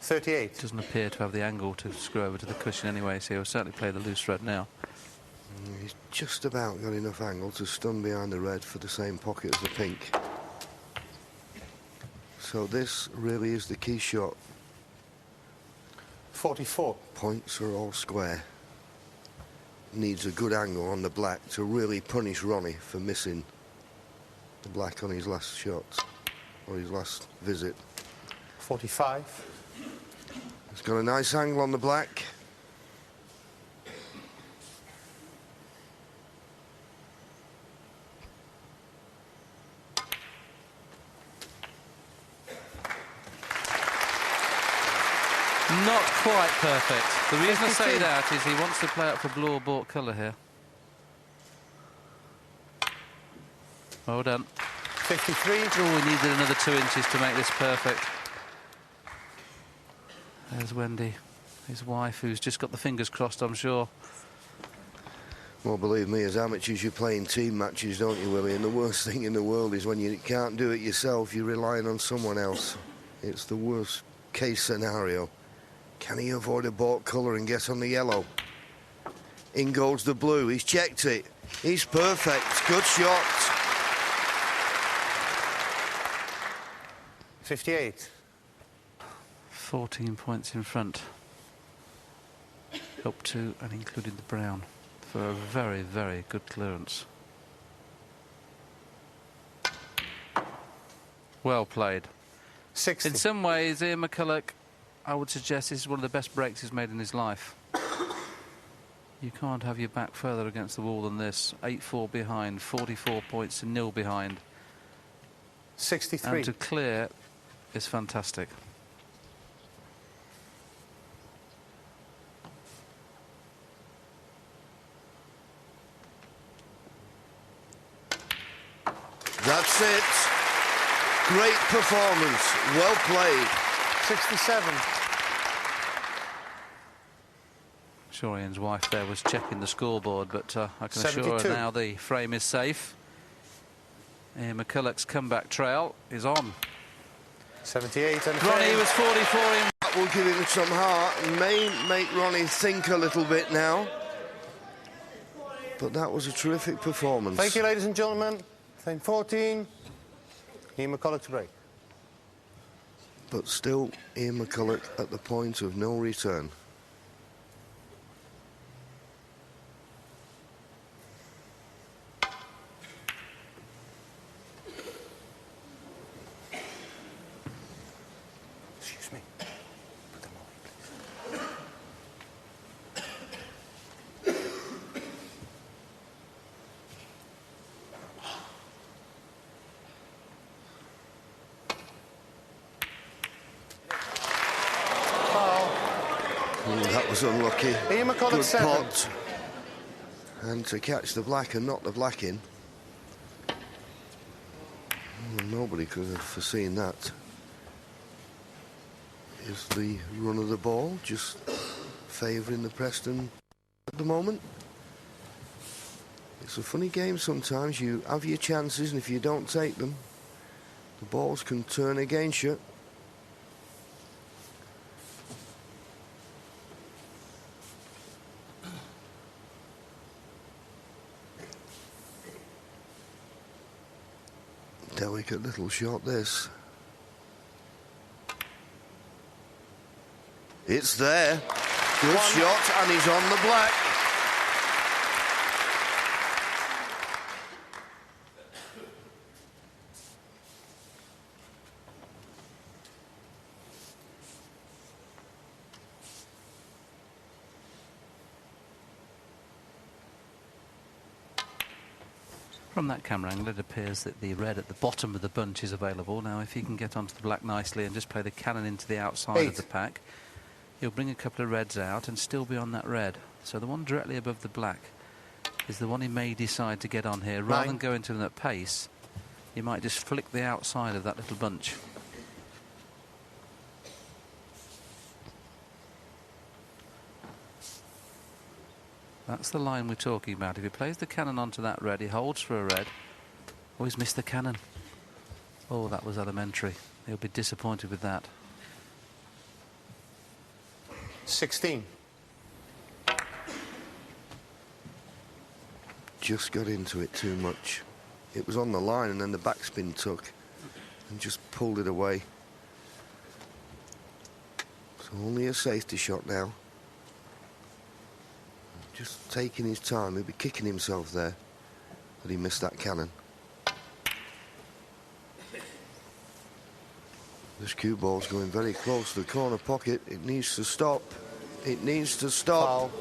38. Doesn't appear to have the angle to screw over to the cushion anyway, so he'll certainly play the loose red now. He's just about got enough angle to stun behind the red for the same pocket as the pink. So this really is the key shot. 44. Points are all square. Needs a good angle on the black to really punish Ronnie for missing the black on his last shot, or his last visit. 45. He's got a nice angle on the black. Not quite perfect. The reason I say 52. that is he wants to play up for blue or bought colour here. Well done. 53. Oh, we needed another 2 inches to make this perfect. There's Wendy, his wife, who's just got the fingers crossed, I'm sure. Well, believe me, as amateurs, you're playing team matches, don't you, Willie? And the worst thing in the world is when you can't do it yourself, you're relying on someone else. It's the worst case scenario. Can he avoid a bought colour and get on the yellow? In goes the blue. He's checked it. He's perfect. Good shot. 58. 14 points in front. Up to and including the brown for a very, very good clearance. Well played. 60. In some ways, Ian McCulloch, I would suggest, is one of the best breaks he's made in his life. You can't have your back further against the wall than this. 8-4 behind, 44 points to 0 behind. 63. And to clear is fantastic. That's it. Great performance. Well played. 67. Sure, Ian's wife there was checking the scoreboard, but I can assure 72. her now the frame is safe. Ian McCulloch's comeback trail is on. 78 and Ronnie was 44 in. That will give him some heart and may make Ronnie think a little bit now. But that was a terrific performance. Thank you, ladies and gentlemen. Frame 14. Ian McCulloch to break. But still, Ian McCulloch at the point of no return. Excuse me. Put them away, please. That was unlucky. Ian McCulloch, Good 7. pot. And to catch the black and not the black in. Well, nobody could have foreseen that. Is the run of the ball just favouring the Preston at the moment? It's a funny game sometimes. You have your chances, and if you don't take them, the balls can turn against you. Delicate little shot, this. It's there. Good shot, and he's on the black. From that camera angle, it appears that the red at the bottom of the bunch is available. Now, if he can get onto the black nicely and just play the cannon into the outside 8. of the pack, he'll bring a couple of reds out and still be on that red. So the one directly above the black is the one he may decide to get on here. Rather 9. than go into them at pace, he might just flick the outside of that little bunch. That's the line we're talking about. If he plays the cannon onto that red, he holds for a red. Oh, he's missed the cannon. Oh, that was elementary. He'll be disappointed with that. 16. Just got into it too much. It was on the line, and then the backspin took and just pulled it away. So only a safety shot now. Just taking his time. He'll be kicking himself there that he missed that cannon. This cue ball's going very close to the corner pocket. It needs to stop. It needs to stop. Foul.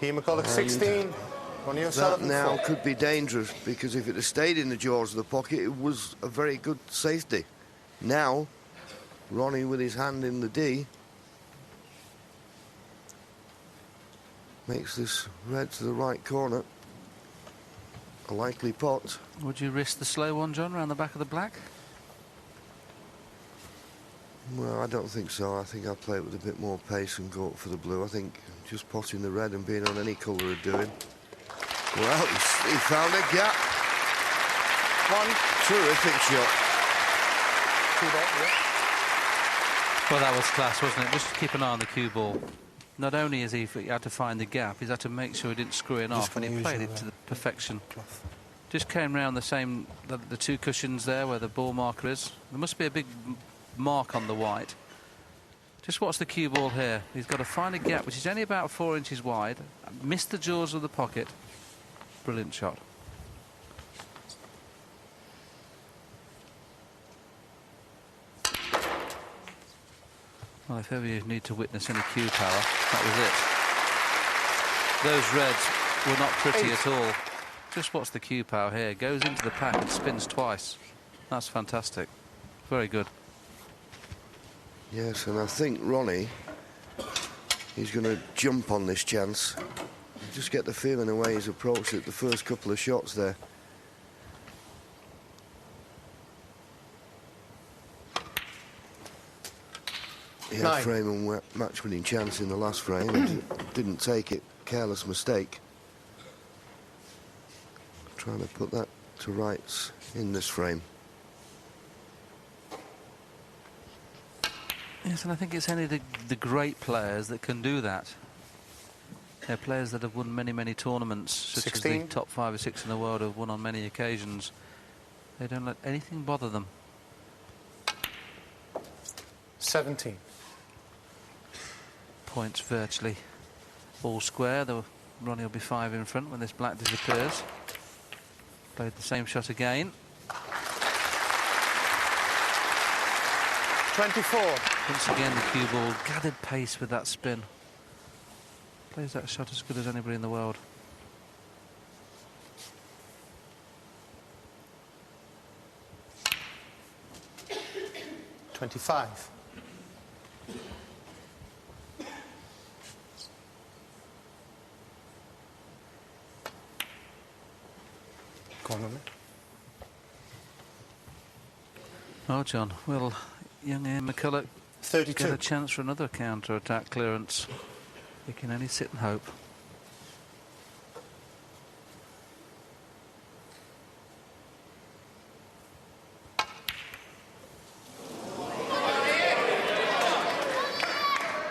Ian McCulloch, And 16. Ronnie that O'Sullivan, now 4. could be dangerous, because if it had stayed in the jaws of the pocket, it was a very good safety. Now, Ronnie with his hand in the D makes this red to the right corner a likely pot. Would you risk the slow one, John, around the back of the black? Well, I don't think so. I think I'll play it with a bit more pace and go up for the blue. I think just potting the red and being on any colour of doing. Well, he found a gap. 1. Terrific shot. 2 back, yeah. Well, that was class, wasn't it? Just keep an eye on the cue ball. Not only has he had to find the gap, he's had to make sure he didn't screw it off, and he played it to the perfection. Just came round the two cushions there where the ball marker is. There must be a big mark on the white. Just watch the cue ball here. He's got to find a gap, which is only about 4 inches wide. Missed the jaws of the pocket. Brilliant shot. Well, if ever you need to witness any cue power, that was it. Those reds were not pretty at all. Just watch the cue power here. Goes into the pack and spins twice. That's fantastic. Very good. Yes, and I think Ronnie is going to jump on this chance. Just get the feeling the way he's approached it the first couple of shots there. He had frame and match-winning chance in the last frame and didn't take it. Careless mistake. Trying to put that to rights in this frame. Yes, and I think it's only the great players that can do that. They're players that have won many, many tournaments, such 16. as the top 5 or 6 in the world have won on many occasions. They don't let anything bother them. 17. Points virtually all square. Ronnie will be 5 in front when this black disappears. Played the same shot again. 24. Once again, the cue ball gathered pace with that spin. Plays that shot as good as anybody in the world. $25. Go on, Ronnie. Oh, John, will young Ian McCulloch 32. get a chance for another counter-attack clearance? He can only sit and hope.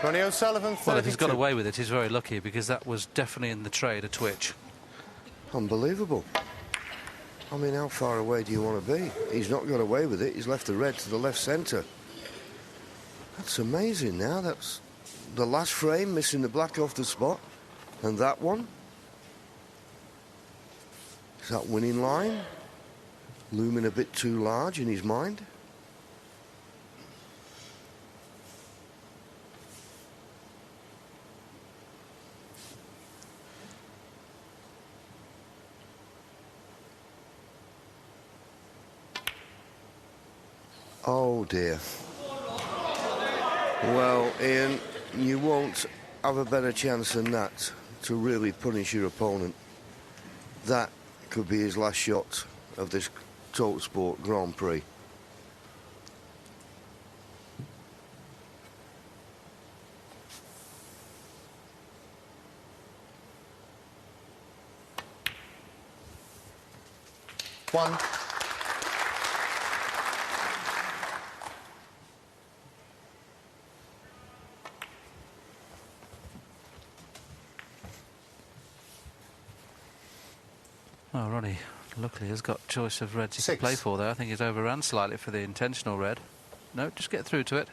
Ronnie O'Sullivan, 32. Well, if he's got away with it, he's very lucky, because that was definitely in the trade, a twitch. Unbelievable. I mean, how far away do you want to be? He's not got away with it. He's left the red to the left centre. That's amazing now. That's the last frame, missing the black off the spot. And that one. Is that winning line looming a bit too large in his mind? Oh dear. Well, Ian, you won't have a better chance than that to really punish your opponent. That could be his last shot of this Total Sport Grand Prix. One. Oh, Ronnie, luckily has got choice of reds he can 6. play for there. I think he's overran slightly for the intentional red. No, just get through to it.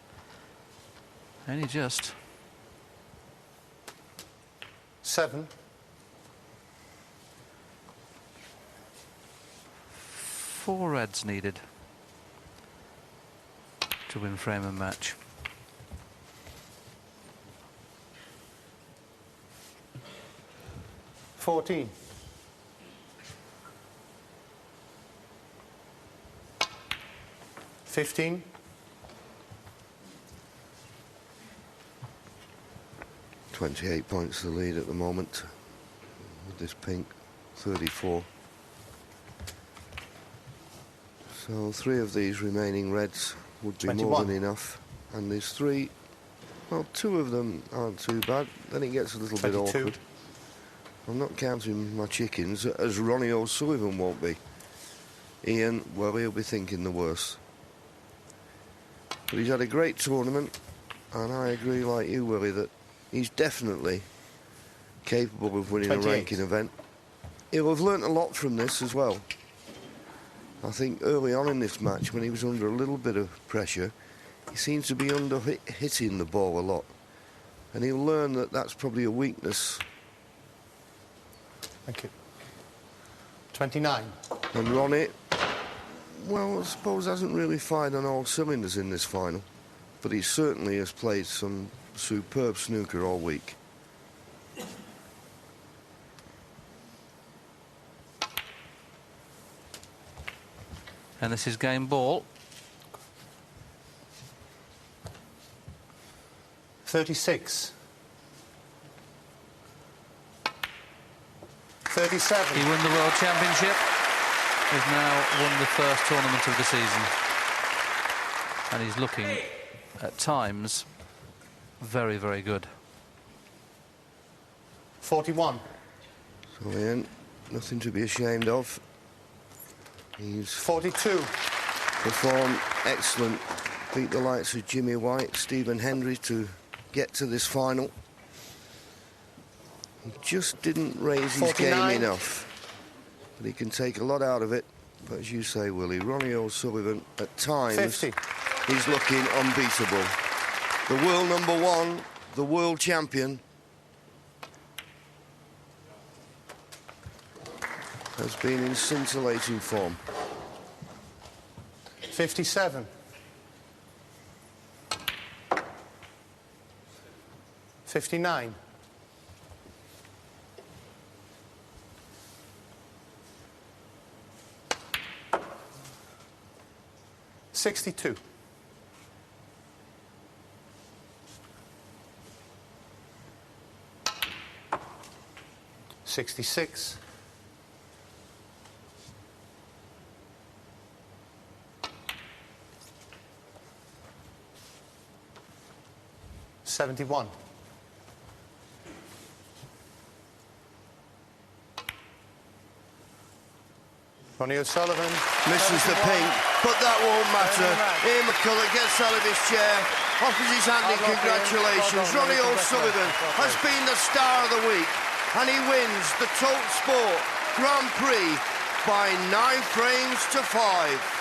Only just. 7. 4 reds needed to win frame and match. $14. 15. 28 points the lead at the moment with this pink. 34. So 3 of these remaining reds would be 21. more than enough. And there's 3, well, 2 of them aren't too bad. Then it gets a little 22. bit awkward. I'm not counting my chickens, as Ronnie O'Sullivan won't be. Ian, well, he'll be thinking the worst. But he's had a great tournament, and I agree like you, Willie, that he's definitely capable of winning 28. a ranking event. He'll have learnt a lot from this as well. I think early on in this match, when he was under a little bit of pressure, he seems to be hitting the ball a lot. And he'll learn that that's probably a weakness. Thank you. 29. And Ronnie, well, I suppose hasn't really fired on all cylinders in this final. but he certainly has played some superb snooker all week. And this is game ball. 36. 37. He won the World Championship. He's now won the first tournament of the season. And he's looking, at times, very, very good. 41. So, Ian, nothing to be ashamed of. He's 42. performed excellent. Beat the likes of Jimmy White, Stephen Hendry to get to this final. He just didn't raise his 49. game enough. But he can take a lot out of it. But as you say, Willie, Ronnie O'Sullivan, at times, 50. he's looking unbeatable. The world #1, the world champion, has been in scintillating form. 57. 59. 62. 66. 71. Ronnie O'Sullivan misses the pink, but that won't matter. Ian McCulloch gets out of his chair, offers his hand in congratulations. Ronnie O'Sullivan has been the star of the week, and he wins the Tote Sport Grand Prix by 9 frames to 5.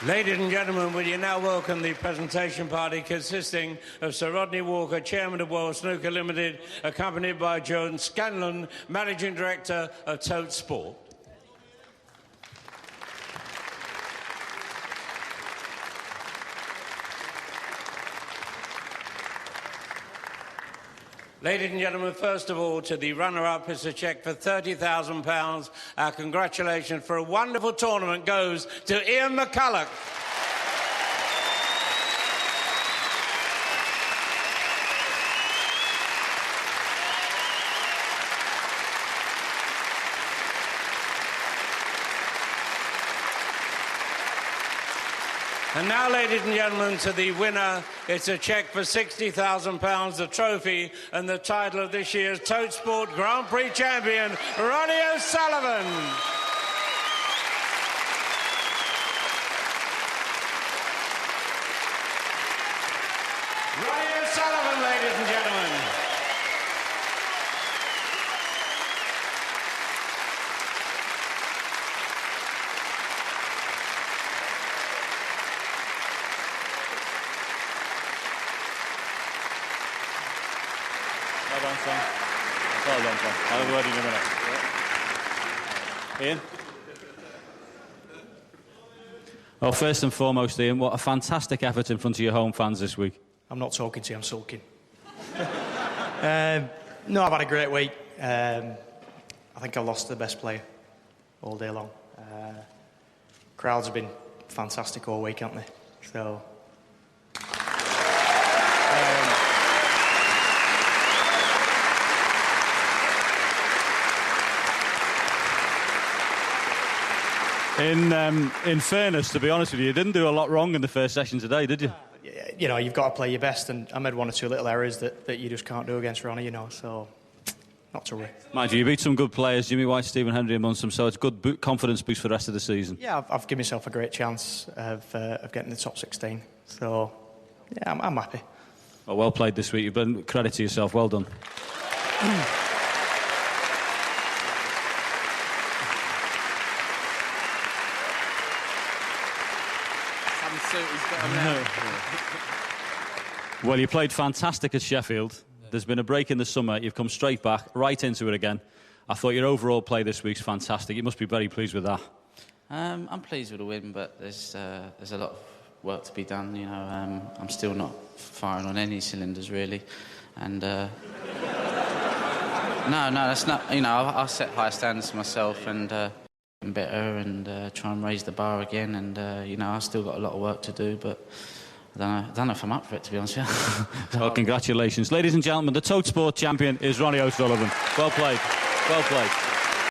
Ladies and gentlemen, will you now welcome the presentation party consisting of Sir Rodney Walker, Chairman of World Snooker Limited, accompanied by Joan Scanlon, Managing Director of Tote Sport. Ladies and gentlemen, first of all, to the runner-up is a cheque for £30,000. Our congratulations for a wonderful tournament goes to Ian McCulloch. And now, ladies and gentlemen, to the winner. It's a cheque for £60,000, the trophy and the title of this year's Tote Sport Grand Prix champion, Ronnie O'Sullivan. Ronnie O'Sullivan, ladies and gentlemen. Well done, Tom. I'll have a word in a minute. Ian? Well, first and foremost, Ian, what a fantastic effort in front of your home fans this week. I'm not talking to you, I'm sulking. No, I've had a great week. I think I lost the best player all day long. Crowds have been fantastic all week, haven't they? So... In fairness, to be honest with you didn't do a lot wrong in the first session today, did you? You know, you've got to play your best, and I made one or two little errors that you just can't do against Ronnie, you know, so not to worry. Mind you, you beat some good players, Jimmy White, Stephen Hendry among them, so it's good confidence boost for the rest of the season. Yeah, I've given myself a great chance of getting the top 16, so yeah, I'm happy. Well played this week, you've been credit to yourself, well done. Well, you played fantastic at Sheffield. There's been a break in the summer. You've come straight back, right into it again. I thought your overall play this week's fantastic. You must be very pleased with that. I'm pleased with the win, but there's a lot of work to be done. You know, I'm still not firing on any cylinders really, and no, that's not. You know, I set high standards for myself and better and try and raise the bar again. And you know, I've still got a lot of work to do, but I don't know if I'm up for it, to be honest with you. Well, congratulations, ladies and gentlemen. The Tote Sport champion is Ronnie O'Sullivan. Well played. Well played.